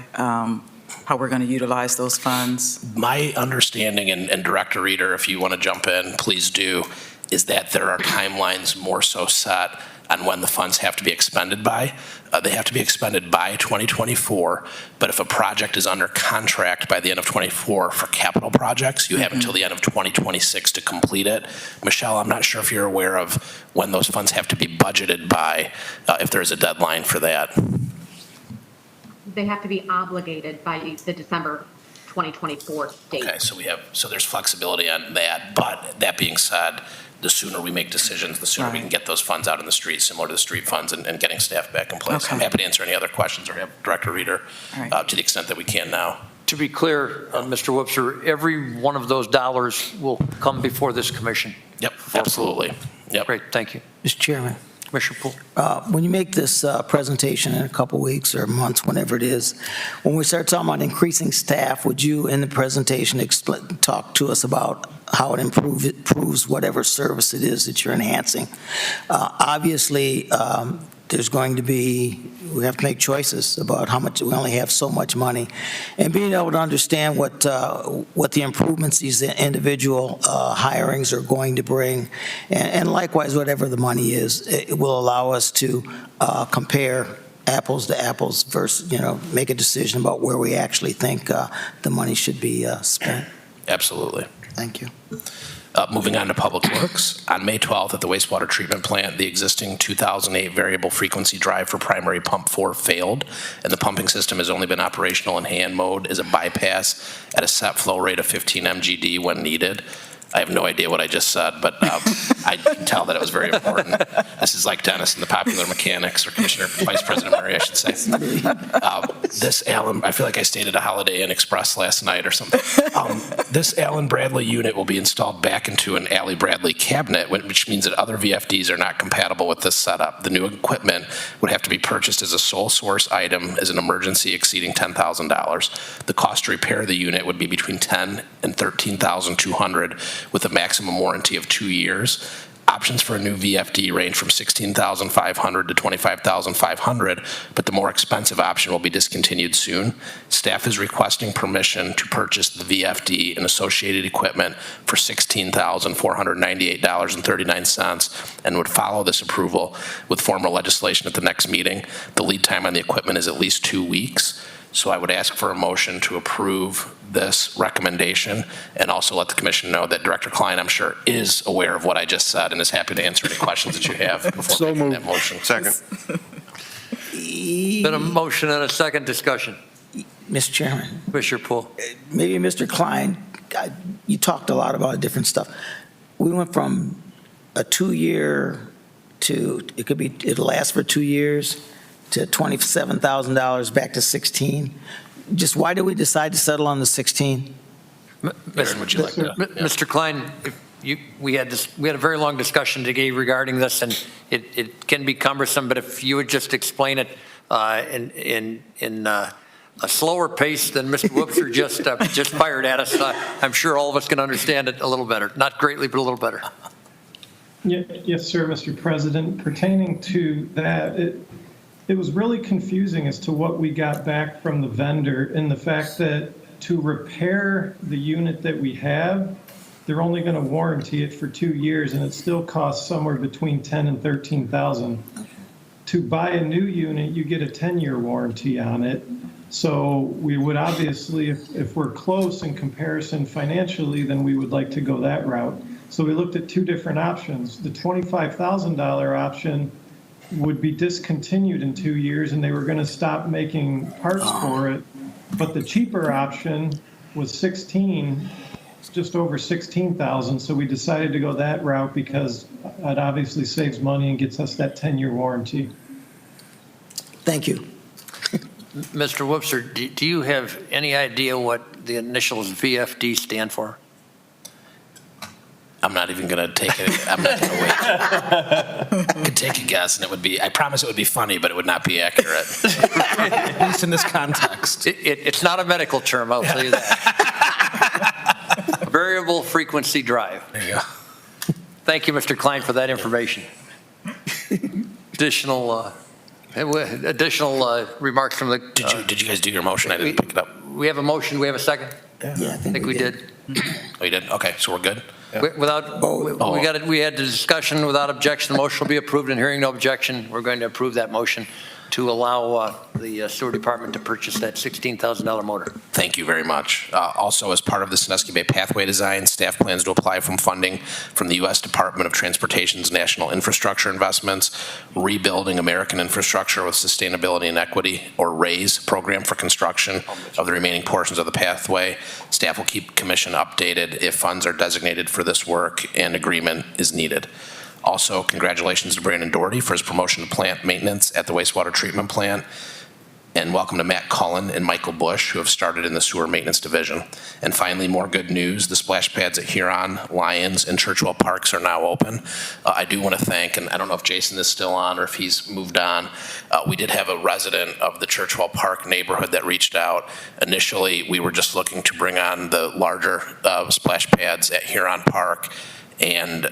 how we're going to utilize those funds? My understanding, and Director Reeder, if you want to jump in, please do, is that there are timelines more so set on when the funds have to be expended by. They have to be expended by 2024, but if a project is under contract by the end of 24 for capital projects, you have until the end of 2026 to complete it. Michelle, I'm not sure if you're aware of when those funds have to be budgeted by, if there's a deadline for that. They have to be obligated by the December 2024 date. Okay, so there's flexibility on that, but that being said, the sooner we make decisions, the sooner we can get those funds out in the street, similar to the street funds, and getting staff back in place. Okay. I'm happy to answer any other questions or have Director Reeder to the extent that we can now. To be clear, Mr. Wipser, every one of those dollars will come before this commission. Yep, absolutely. Yep. Great, thank you. Mr. Chairman. Commissioner Poole. When you make this presentation in a couple weeks or months, whenever it is, when we start talking about increasing staff, would you, in the presentation, talk to us about how it improves whatever service it is that you're enhancing? Obviously, there's going to be, we have to make choices about how much, we only have so much money. And being able to understand what the improvements these individual hirings are going to bring, and likewise, whatever the money is, it will allow us to compare apples to apples versus, make a decision about where we actually think the money should be spent. Absolutely. Thank you. Moving on to Public Works, on May 12th at the wastewater treatment plant, the existing 2008 variable frequency drive for primary pump 4 failed, and the pumping system has only been operational in hand mode as a bypass at a set flow rate of 15 MGD when needed. I have no idea what I just said, but I can tell that it was very important. This is like Dennis and the Popular Mechanics, or Commissioner Vice President Murray, I should say. This Allen, I feel like I stayed at a Holiday Inn Express last night or something. This Allen Bradley unit will be installed back into an Allen Bradley cabinet, which means that other VFDs are not compatible with this setup. The new equipment would have to be purchased as a sole source item as an emergency exceeding $10,000. The cost to repair the unit would be between $10,000 and $13,200, with a maximum warranty of 2 years. Options for a new VFD range from $16,500 to $25,500, but the more expensive option will be discontinued soon. Staff is requesting permission to purchase the VFD and associated equipment for $16,498.39 and would follow this approval with formal legislation at the next meeting. The lead time on the equipment is at least 2 weeks. So I would ask for a motion to approve this recommendation, and also let the commission know that Director Klein, I'm sure, is aware of what I just said and is happy to answer any questions that you have before making that motion. Second. Been a motion and a second discussion. Mr. Chairman, Commissioner Poole. maybe Mr. Klein, you talked a lot about different stuff. We went from a 2-year to, it'll last for 2 years, to $27,000 back to 16. Just why did we decide to settle on the 16? Aaron, would you like to? Mr. Klein, we had a very long discussion today regarding this, and it can be cumbersome, but if you would just explain it in a slower pace than Mr. Whoopser just fired at us, I'm sure all of us can understand it a little better. Not greatly, but a little better. Yes, sir, Mr. President. Pertaining to that, it was really confusing as to what we got back from the vendor, and the fact that to repair the unit that we have, they're only going to warranty it for 2 years, and it still costs somewhere between $10,000 and $13,000. To buy a new unit, you get a 10-year warranty on it. So we would obviously, if we're close in comparison financially, then we would like to go that route. So we looked at 2 different options. The $25,000 option would be discontinued in 2 years, and they were going to stop making parts for it. But the cheaper option was just over 16,000. So we decided to go that route because it obviously saves money and gets us that 10-year warranty. Thank you. Mr. Whoopser, do you have any idea what the initials VFD stand for? I'm not even going to take it. I'm not going to wait. I could take a guess, and I promise it would be funny, but it would not be accurate. At least in this context. It's not a medical term, I'll tell you that. Variable frequency drive. There you go. Thank you, Mr. Klein, for that information. Additional remarks from the... Did you guys do your motion? I didn't pick it up. We have a motion. We have a second? Yeah, I think we did. Oh, you did? Okay, so we're good? We had the discussion without objection. The motion will be approved, and hearing no objection, we're going to approve that motion to allow the sewer department to purchase that $16,000 motor. Thank you very much. Also, as part of the Sandusky Bay Pathway Design, staff plans to apply for funding from the U.S. Department of Transportation's National Infrastructure Investments, Rebuilding American Infrastructure with Sustainability and Equity, or RAISE, program for construction of the remaining portions of the pathway. Staff will keep commission updated if funds are designated for this work and agreement is needed. Also, congratulations to Brandon Doherty for his promotion to plant maintenance at the wastewater treatment plant. And welcome to Matt Cullen and Michael Bush, who have started in the sewer maintenance division. And finally, more good news. The splash pads at Huron, Lyons, and Churchwell Parks are now open. I do want to thank, and I don't know if Jason is still on or if he's moved on, we did have a resident of the Churchwell Park neighborhood that reached out. Initially, we were just looking to bring on the larger splash pads at Huron Park, and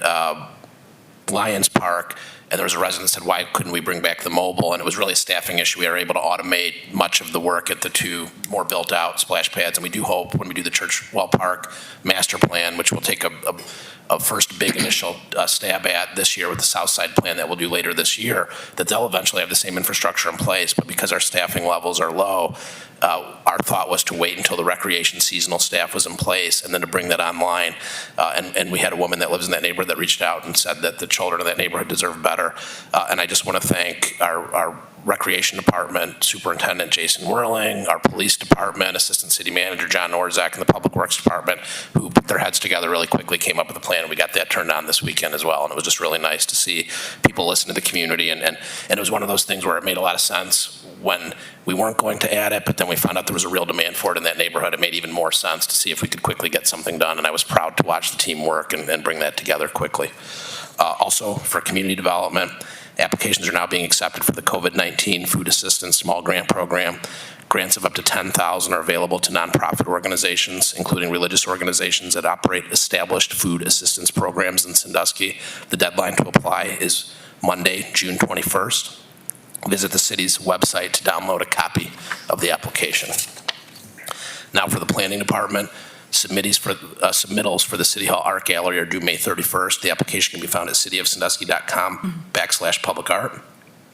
Lions Park, and there was a resident that said, why couldn't we bring back the mobile? And it was really a staffing issue. We were able to automate much of the work at the two more built-out splash pads, and we do hope when we do the Churchwell Park master plan, which we'll take a first big initial stab at this year with the South Side plan that we'll do later this year, that they'll eventually have the same infrastructure in place. But because our staffing levels are low, our thought was to wait until the recreation seasonal staff was in place and then to bring that online. And we had a woman that lives in that neighborhood that reached out and said that the children in that neighborhood deserve better. And I just want to thank our Recreation Department Superintendent Jason Whirling, our Police Department Assistant City Manager John Orzak, and the Public Works Department, who put their heads together really quickly, came up with a plan, and we got that turned on this weekend as well. And it was just really nice to see people listen to the community. And it was one of those things where it made a lot of sense when we weren't going to add it, but then we found out there was a real demand for it in that neighborhood. It made even more sense to see if we could quickly get something done, and I was proud to watch the team work and bring that together quickly. Also, for community development, applications are now being accepted for the COVID-19 Food Assistance Small Grant Program. Grants of up to $10,000 are available to nonprofit organizations, including religious organizations that operate established food assistance programs in Sandusky. The deadline to apply is Monday, June 21st. Visit the city's website to download a copy of the application. Now for the Planning Department, submittals for the City Hall Art Gallery are due May 31st. The application can be found at cityofsandusky.com/public art.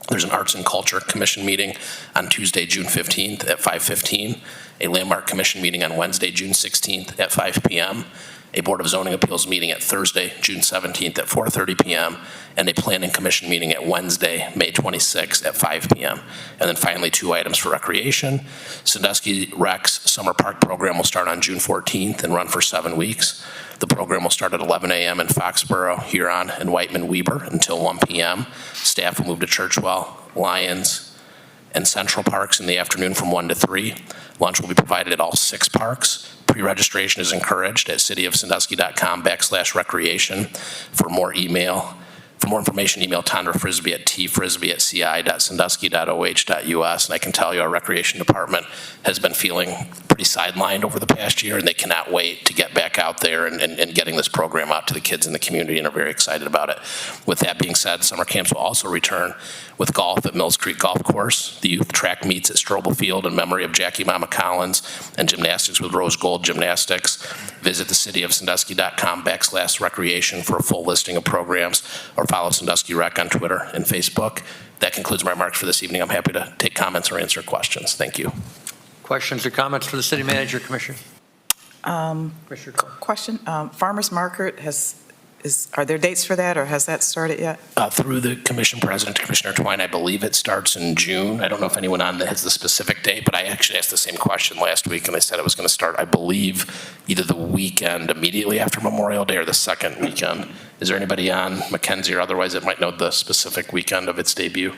There's an Arts and Culture Commission meeting on Tuesday, June 15th at 5:15, a Landmark Commission meeting on Wednesday, June 16th at 5 p.m., a Board of Zoning Appeals meeting at Thursday, June 17th at 4:30 p.m., and a Planning Commission meeting at Wednesday, May 26th at 5 p.m. And then finally, 2 items for recreation. Sandusky Rec's Summer Park program will start on June 14th and run for 7 weeks. The program will start at 11 a.m. in Foxborough, Huron, and Whiteman-Weber until 1 p.m. Staff will move to Churchwell, Lions, and Central Parks in the afternoon from 1 to 3. Lunch will be provided at all 6 parks. Pre-registration is encouraged at cityofsandusky.com/recreation. For more information, email Tondra Frisbee at tfrisbee@ci.sandusky.oh.us. And I can tell you our Recreation Department has been feeling pretty sidelined over the past year, and they cannot wait to get back out there and getting this program out to the kids in the community, and are very excited about it. With that being said, summer camps will also return with golf at Mills Creek Golf Course. The youth track meets at Strobel Field in memory of Jackie Mama Collins, and gymnastics with Rose Gold Gymnastics. Visit the cityofsandusky.com/recreation for a full listing of programs, or follow Sandusky Rec on Twitter and Facebook. That concludes my remarks for this evening. I'm happy to take comments or answer questions. Thank you. Questions or comments for the city manager, Commissioner? Commissioner Cole. Question, Farmers Market are there dates for that, or has that started yet? Through the commission president, Commissioner Twine, I believe it starts in June. I don't know if anyone on that has the specific date, but I actually asked the same question last week, and they said it was going to start, I believe, either the weekend immediately after Memorial Day or the second weekend. Is there anybody on Mackenzie or otherwise that might know the specific weekend of its debut?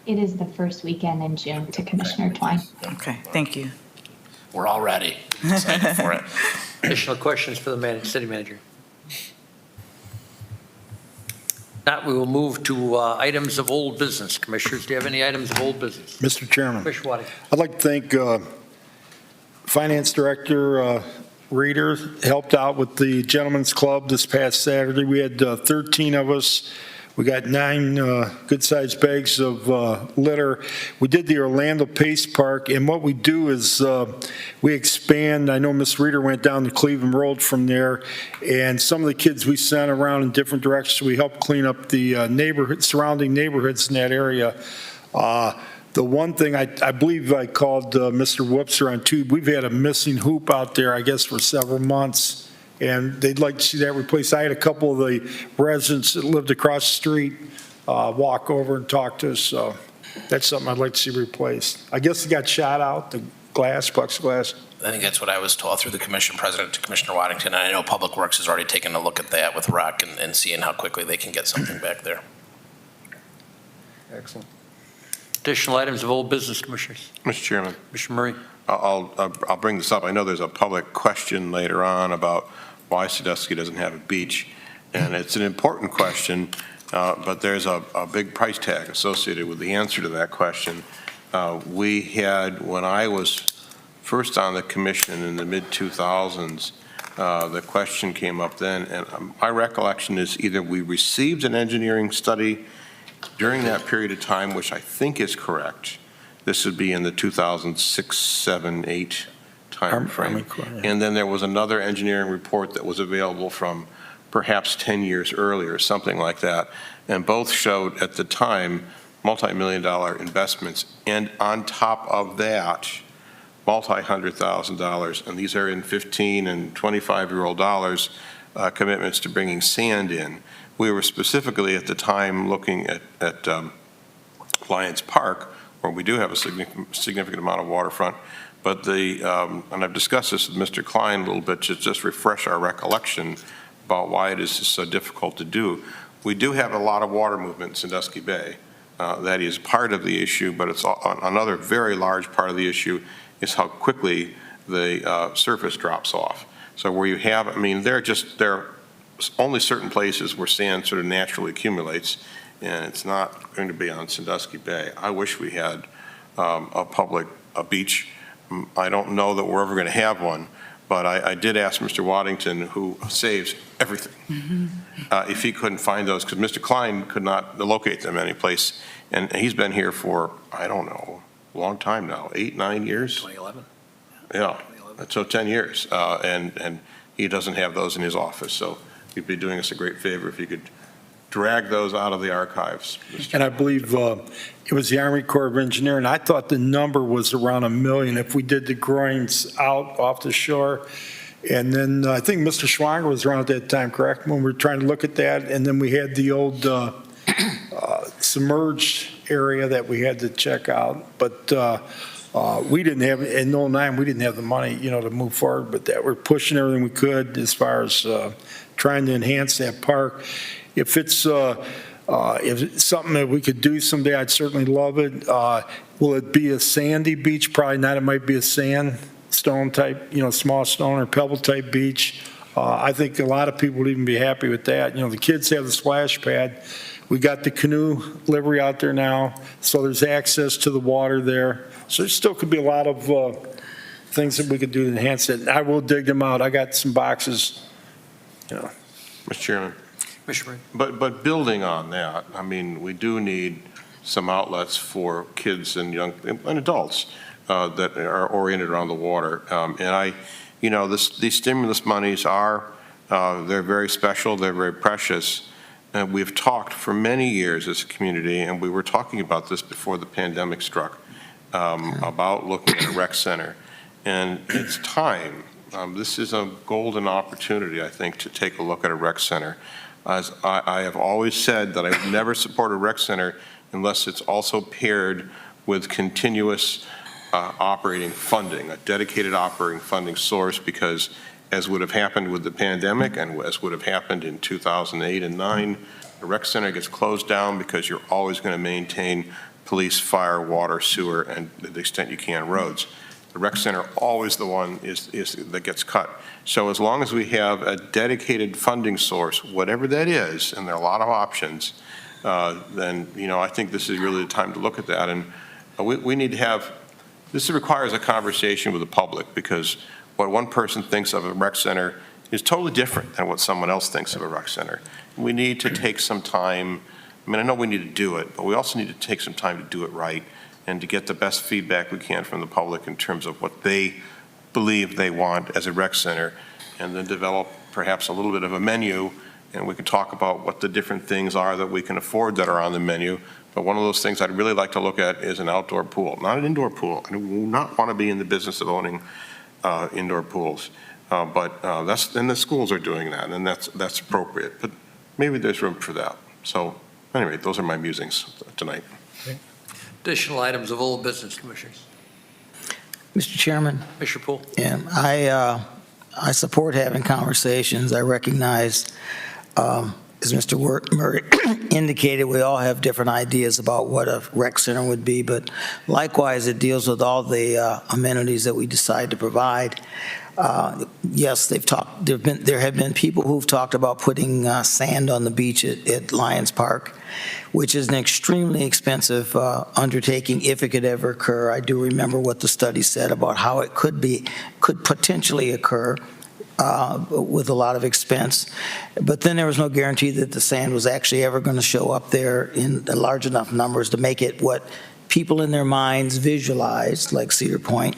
It is the first weekend in June, to Commissioner Twine. Okay, thank you. We're all ready. Excited for it. Additional questions for the city manager? Not, we will move to items of old business. Commissioners, do you have any items of old business? Mr. Chairman, Commissioner Wadding. I'd like to thank Finance Director Reeder, helped out with the Gentlemen's Club this past Saturday. We had 13 of us. We got 9 good-sized bags of litter. We did the Orlando Pace Park, and what we do is we expand. I know Ms. Reeder went down to Cleveland Road from there, and some of the kids we sent around in different directions. We helped clean up the surrounding neighborhoods in that area. The one thing, I believe I called Mr. Whoopser on Tube. We've had a missing hoop out there, I guess, for several months. And they'd like to see that replaced. I had a couple of the residents that lived across the street walk over and talk to us, so that's something I'd like to see replaced. I guess it got shot out, the plexiglass. I think that's what I was told through the commission president to Commissioner Waddington. And I know Public Works has already taken a look at that with Rock and seeing how quickly they can get something back there. Excellent. Additional items of old business, Commissioners? Mr. Chairman, Commissioner Murray? I'll bring this up. I know there's a public question later on about why Sandusky doesn't have a beach, and it's an important question, but there's a big price tag associated with the answer to that question. We had, when I was first on the commission in the mid-2000s, the question came up then, and my recollection is either we received an engineering study during that period of time, which I think is correct. This would be in the 2006, 7, 8 timeframe. And then there was another engineering report that was available from perhaps 10 years earlier, something like that. And both showed at the time multi-million-dollar investments. And on top of that, multi-$100,000, and these are in 15 and 25-year-old dollars, commitments to bringing sand in. We were specifically at the time looking at Lions Park, where we do have a significant amount of waterfront, but and I've discussed this with Mr. Klein a little bit to just refresh our recollection about why it is so difficult to do. We do have a lot of water movement in Sandusky Bay. That is part of the issue, but it's another very large part of the issue is how quickly the surface drops off. So where you have, I mean, there are only certain places where sand sort of naturally accumulates, and it's not going to be on Sandusky Bay. I wish we had a beach. I don't know that we're ever going to have one, but I did ask Mr. Waddington, who saves everything, if he couldn't find those, because Mr. Klein could not locate them anyplace, and he's been here for, I don't know, a long time now, 8, 9 years? 2011. Yeah, so 10 years, and he doesn't have those in his office, so you'd be doing us a great favor if you could drag those out of the archives. And I believe it was the Army Corps of Engineering. I thought the number was around $1 million if we did the groins out off the shore. And then I think Mr. Schwanger was around at that time, correct, when we were trying to look at that? And then we had the old submerged area that we had to check out. But we didn't have, in 09, we didn't have the money, to move forward. But that we're pushing everything we could as far as trying to enhance that park. If it's something that we could do someday, I'd certainly love it. Will it be a sandy beach? Probably not. It might be a sandstone type, small stone or pebble type beach. I think a lot of people would even be happy with that. The kids have the splash pad. We got the canoe livery out there now, so there's access to the water there. So there still could be a lot of things that we could do to enhance it. I will dig them out. I got some boxes. Mr. Chairman. But building on that, I mean, we do need some outlets for kids and young and adults that are oriented around the water. And these stimulus monies are, they're very special, they're very precious. And we've talked for many years as a community, and we were talking about this before the pandemic struck, about looking at a rec center. And it's time. This is a golden opportunity, I think, to take a look at a rec center. As I have always said that I would never support a rec center unless it's also paired with continuous operating funding, a dedicated operating funding source, because as would have happened with the pandemic and as would have happened in 2008 and 9, the rec center gets closed down because you're always going to maintain police, fire, water, sewer, and to the extent you can, roads. The rec center always the one is that gets cut. So as long as we have a dedicated funding source, whatever that is, and there are a lot of options, then I think this is really the time to look at that. And we need to have, this requires a conversation with the public, because what one person thinks of a rec center is totally different than what someone else thinks of a rec center. We need to take some time. I mean, I know we need to do it, but we also need to take some time to do it right and to get the best feedback we can from the public in terms of what they believe they want as a rec center, and then develop perhaps a little bit of a menu, and we can talk about what the different things are that we can afford that are on the menu. But one of those things I'd really like to look at is an outdoor pool, not an indoor pool. I do not want to be in the business of owning indoor pools, but and the schools are doing that, and that's appropriate. But maybe there's room for that. So anyway, those are my musings tonight. Additional items of old business, Commissioners. Mr. Chairman? Commissioner Poole? Yeah, I support having conversations. I recognize, as Mr. Murray indicated, we all have different ideas about what a rec center would be, but likewise, it deals with all the amenities that we decide to provide. Yes, there have been people who've talked about putting sand on the beach at Lions Park, which is an extremely expensive undertaking if it could ever occur. I do remember what the study said about how it could potentially occur. with a lot of expense. But then there was no guarantee that the sand was actually ever going to show up there in large enough numbers to make it what people in their minds visualized, like Cedar Point.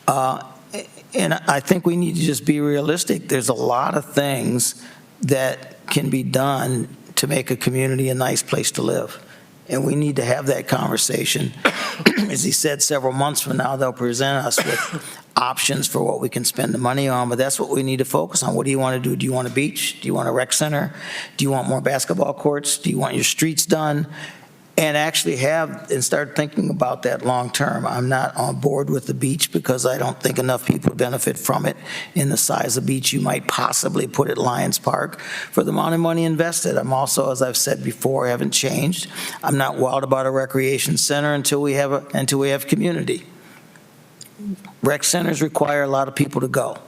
And I think we need to just be realistic. There's a lot of things that can be done to make a community a nice place to live. And we need to have that conversation. As he said, several months from now, they'll present us with options for what we can spend the money on, but that's what we need to focus on. What do you want to do? Do you want a beach? Do you want a rec center? Do you want more basketball courts? Do you want your streets done? And actually start thinking about that long term. I'm not on board with the beach because I don't think enough people benefit from it in the size of beach you might possibly put at Lions Park for the amount of money invested. I'm also, as I've said before, haven't changed. I'm not wild about a recreation center until we have community. Rec centers require a lot of people to go.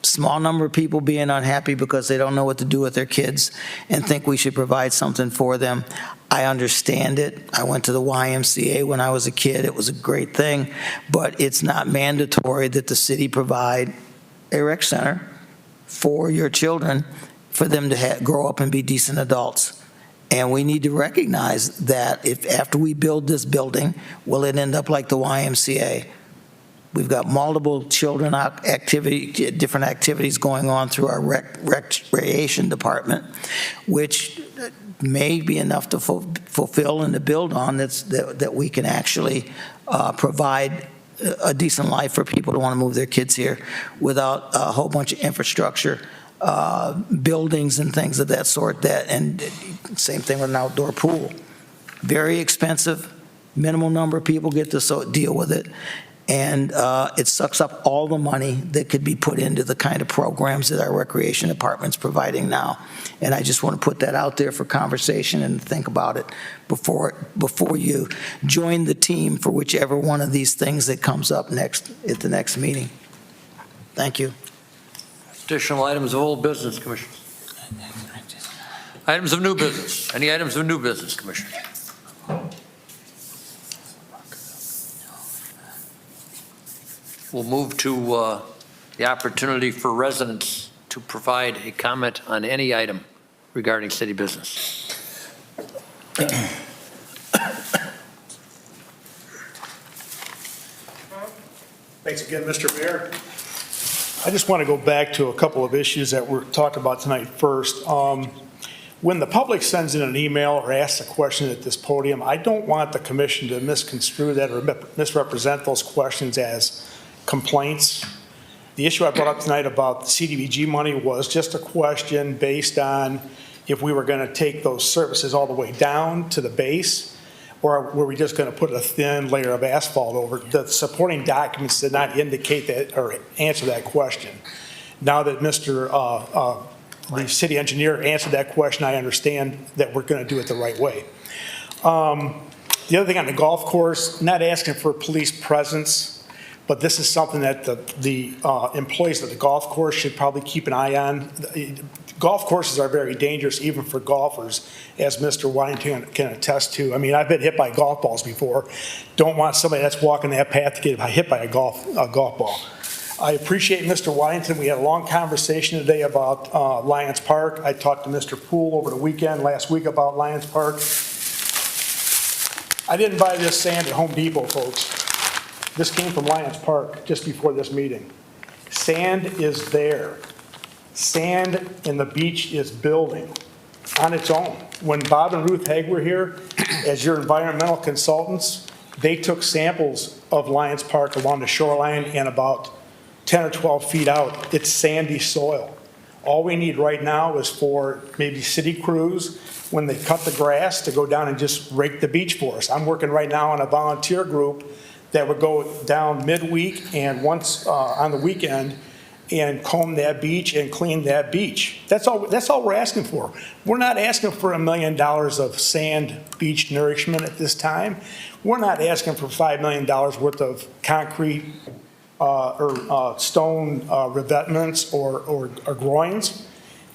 Small number of people being unhappy because they don't know what to do with their kids and think we should provide something for them. I understand it. I went to the YMCA when I was a kid. It was a great thing, but it's not mandatory that the city provide a rec center for your children for them to grow up and be decent adults. And we need to recognize that if after we build this building, will it end up like the YMCA? We've got multiple children different activities going on through our recreation department, which may be enough to fulfill and to build on that we can actually provide a decent life for people who want to move their kids here without a whole bunch of infrastructure, buildings and things of that sort. And same thing with an outdoor pool. Very expensive, minimal number of people get to deal with it. And it sucks up all the money that could be put into the kind of programs that our recreation department's providing now. And I just want to put that out there for conversation and think about it before you join the team for whichever one of these things that comes up next at the next meeting. Thank you. Additional items of old business, Commissioners. Items of new business. Any items of new business, Commissioners? We'll move to the opportunity for residents to provide a comment on any item regarding city business. Thanks again, Mr. Mayor. I just want to go back to a couple of issues that were talked about tonight first. When the public sends in an email or asks a question at this podium, I don't want the commission to misconstrue that or misrepresent those questions as complaints. The issue I brought up tonight about the CDBG money was just a question based on if we were going to take those services all the way down to the base, or were we just going to put a thin layer of asphalt over. The supporting documents did not indicate that or answer that question. Now that the city engineer answered that question, I understand that we're going to do it the right way. The other thing on the golf course, not asking for police presence, but this is something that the employees of the golf course should probably keep an eye on. Golf courses are very dangerous, even for golfers, as Mr. Waddington can attest to. I mean, I've been hit by golf balls before. Don't want somebody that's walking that path to get hit by a golf ball. I appreciate Mr. Waddington. We had a long conversation today about Lions Park. I talked to Mr. Poole over the last week about Lions Park. I didn't buy this sand at Home Depot, folks. This came from Lions Park just before this meeting. Sand is there. Sand in the beach is building on its own. When Bob and Ruth Haig were here as your environmental consultants, they took samples of Lions Park along the shoreline and about 10 or 12 feet out. It's sandy soil. All we need right now is for maybe city crews, when they cut the grass, to go down and just rake the beach for us. I'm working right now on a volunteer group that would go down midweek and once on the weekend and comb that beach and clean that beach. That's all we're asking for. We're not asking for $1 million of sand beach nourishment at this time. We're not asking for $5 million worth of concrete or stone revetments or groins.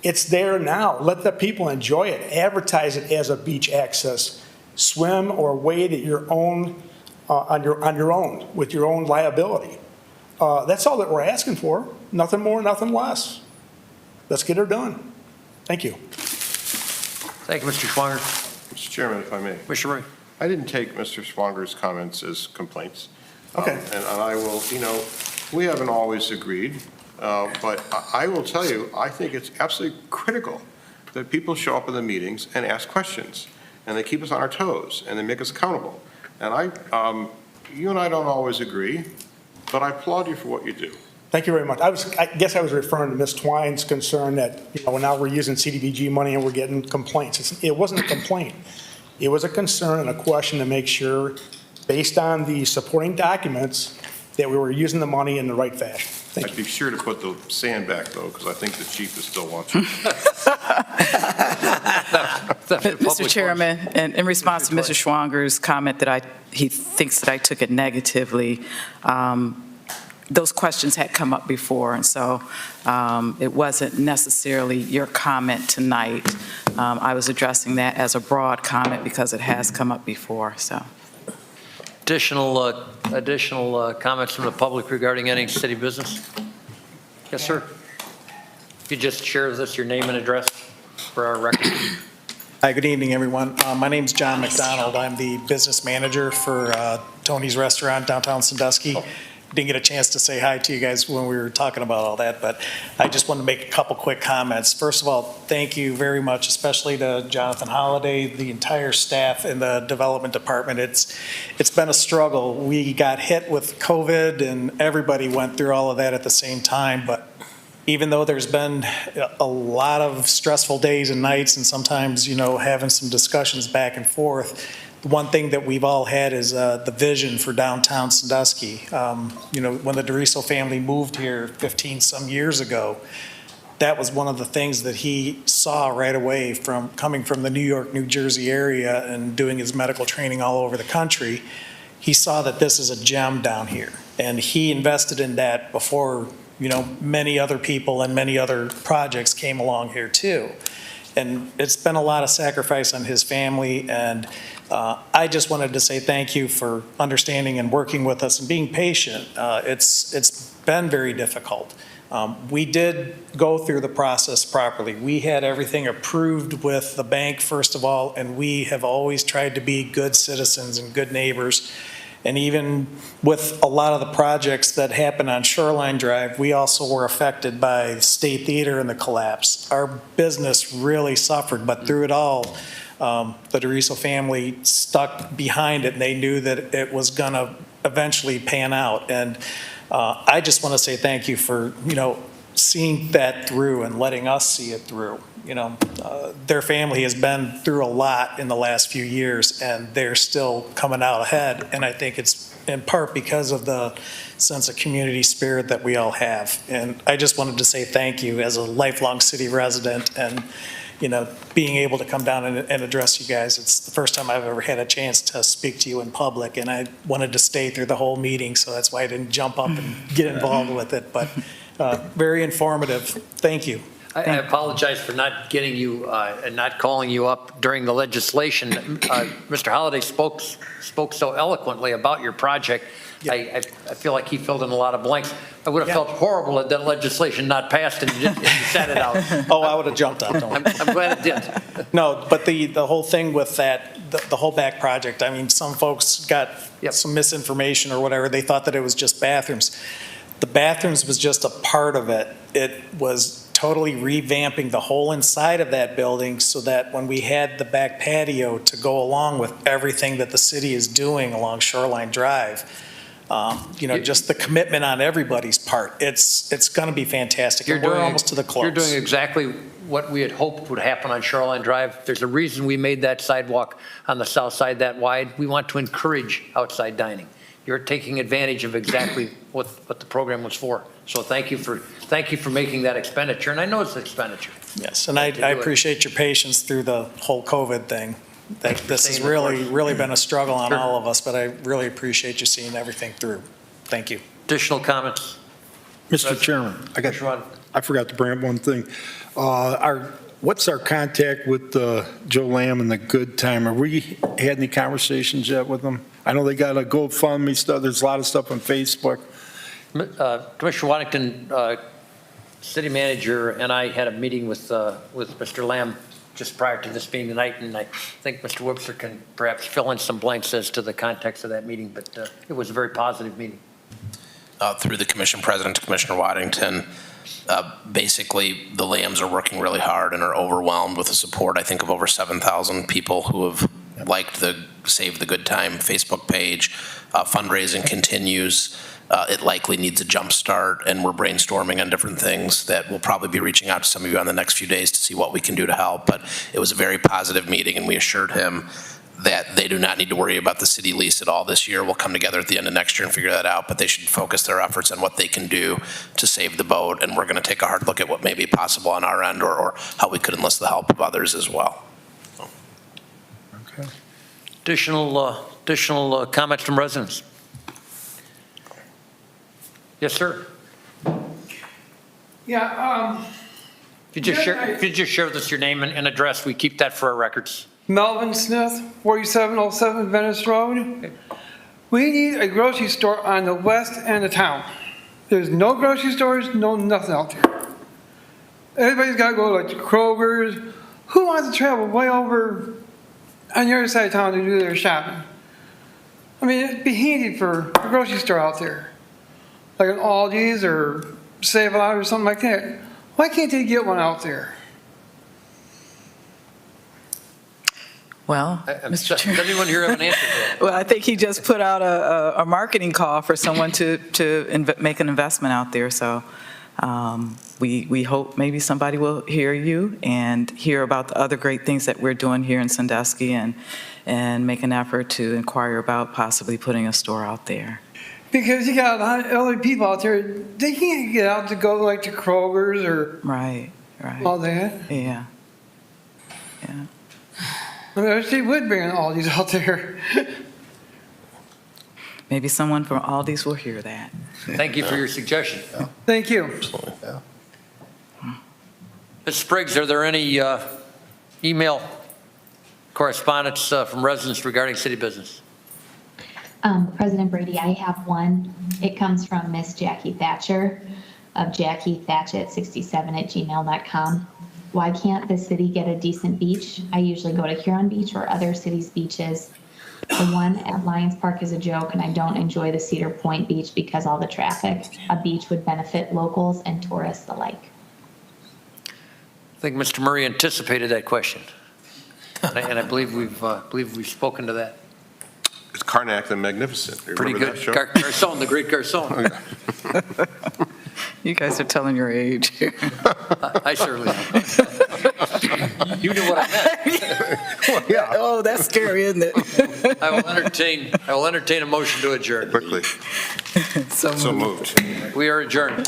It's there now. Let the people enjoy it. Advertise it as a beach access. Swim or wade at your own on your own with your own liability. That's all that we're asking for. nothing more, nothing less. Let's get her done. Thank you. Thank you, Mr. Schwanger. Mr. Chairman, if I may. Commissioner Ray. I didn't take Mr. Schwanger's comments as complaints. Okay. And I will, we haven't always agreed, but I will tell you, I think it's absolutely critical that people show up in the meetings and ask questions, and they keep us on our toes, and they make us accountable. And you and I don't always agree, but I applaud you for what you do. Thank you very much. I guess I was referring to Ms. Twine's concern that, now we're using CDBG money and we're getting complaints. It wasn't a complaint. It was a concern and a question to make sure, based on the supporting documents, that we were using the money in the right fashion. Thank I'd you. be sure to put the sand back, though, because I think the chief is still watching. Mr. Chairman, and in response to Mr. Schwanger's comment that he thinks that I took it negatively, those questions had come up before, and so it wasn't necessarily your comment tonight. I was addressing that as a broad comment because it has come up before, so. Additional comments from the public regarding any city business? Yes, sir. If you just share with us your name and address for our record. Hi, good evening, everyone. My name's John McDonald. I'm the business manager for Tony's Restaurant downtown Sandusky. Didn't get a chance to say hi to you guys when we were talking about all that, but I just wanted to make a couple quick comments. First of all, thank you very much, especially to Jonathan Holliday, the entire staff in the development department. It's been a struggle. We got hit with COVID and everybody went through all of that at the same time, but even though there's been a lot of stressful days and nights and sometimes, having some discussions back and forth, one thing that we've all had is the vision for downtown Sandusky. When the DeRiso family moved here 15 some years ago, that was one of the things that he saw right away from coming from the New York, New Jersey area and doing his medical training all over the country. He saw that this is a gem down here, and he invested in that before, many other people and many other projects came along here too. And it's been a lot of sacrifice on his family, and I just wanted to say thank you for understanding and working with us and being patient. It's been very difficult. We did go through the process properly. We had everything approved with the bank, first of all, and we have always tried to be good citizens and good neighbors. And even with a lot of the projects that happened on Shoreline Drive, we also were affected by State Theater and the collapse. Our business really suffered, but through it all, the DeRiso family stuck behind it, and they knew that it was going to eventually pan out. And I just want to say thank you for, seeing that through and letting us see it through. Their family has been through a lot in the last few years, and they're still coming out ahead. And I think it's in part because of the sense of community spirit that we all have. And I just wanted to say thank you as a lifelong city resident, and being able to come down and address you guys. It's the first time I've ever had a chance to speak to you in public, and I wanted to stay through the whole meeting, so that's why I didn't jump up and get involved with it. But very informative. Thank you. I apologize for not getting you and not calling you up during the legislation. Mr. Holliday spoke so eloquently about your project. I feel like he filled in a lot of blanks. I would have felt horrible had that legislation not passed and you sat it out. Oh, I would have jumped up. I'm glad it did. No, but the whole thing with that, the whole back project, I mean, some folks got some misinformation or whatever. They thought that it was just bathrooms. The bathrooms was just a part of it. It was totally revamping the whole inside of that building so that when we had the back patio to go along with everything that the city is doing along Shoreline Drive, just the commitment on everybody's part, it's going to be fantastic. We're almost to the close. You're doing exactly what we had hoped would happen on Shoreline Drive. There's a reason we made that sidewalk on the south side that wide. We want to encourage outside dining. You're taking advantage of exactly what the program was for. So thank you for making that expenditure, and I know it's an expenditure. Yes, and I appreciate your patience through the whole COVID thing. This has really been a struggle on all of us, but I really appreciate you seeing everything through. Thank you. Additional comments? Mr. Chairman, I forgot to bring up one thing. What's our contact with Joe Lamb and the Good Time? Have we had any conversations yet with them? I know they got a GoFundMe stuff. There's a lot of stuff on Facebook. Commissioner Waddington city manager and I had a meeting with Mr. Lamb just prior to this meeting tonight, and I think Mr. Webster can perhaps fill in some blanks as to the context of that meeting, but it was a very positive meeting. Through the commission president, Commissioner Waddington, basically the Lambs are working really hard and are overwhelmed with the support, I think, of over 7,000 people who have liked the Save the Good Time Facebook page. Fundraising continues. It likely needs a jump start, and we're brainstorming on different things that we'll probably be reaching out to some of you on the next few days to see what we can do to help. But it was a very positive meeting, and we assured him that they do not need to worry about the city lease at all this year. We'll come together at the end of next year and figure that out, but they should focus their efforts on what they can do to save the boat, and we're going to take a hard look at what may be possible on our end or how we could enlist the help of others as well. Okay. Additional comments from residents? Yes, sir. Yeah, If you just share with us your name and address, we keep that for our records. Melvin Smith, 4707 Venice Road. We need a grocery store on the west end of town. There's no grocery stores, no nothing out there. Everybody's got to go like to Kroger's. Who wants to travel way over on the other side of town to do their shopping? I mean, it'd be handy for a grocery store out there, like an Aldi's or Save-A-Lot or something like that. Why can't they get one out there? Well, Does Mr. Chair. anyone here have an answer to that? Well, I think he just put out a marketing call for someone to make an investment out there. So we hope maybe somebody will hear you and hear about the other great things that we're doing here in Sandusky and make an effort to inquire about possibly putting a store out there. Because you got a lot of elderly people out there, they can't get out to go like to Kroger's or Right. all that. Yeah. I mean, I wish they would bring all these out there. Maybe someone from Aldi's will hear that. Thank you for your suggestion. Thank you. Ms. Spriggs, are there any email correspondence from residents regarding city business? President Brady, I have one. It comes from Miss Jackie Thatcher of JackieThatchett67@gmail.com. Why can't the city get a decent beach? I usually go to Huron Beach or other cities' beaches. The one at Lions Park is a joke, and I don't enjoy the Cedar Point Beach because all the traffic. A beach would benefit locals and tourists alike. I think Mr. Murray anticipated that question, and I believe we've spoken to that. It's Karnak the Magnificent. You Pretty remember good. that show? Garcon, the great Garcon. You guys are telling your age. I certainly am. You knew what I meant. Oh, that's scary, isn't it? I will entertain a motion to adjourn. Quickly. So So moved. We are adjourned.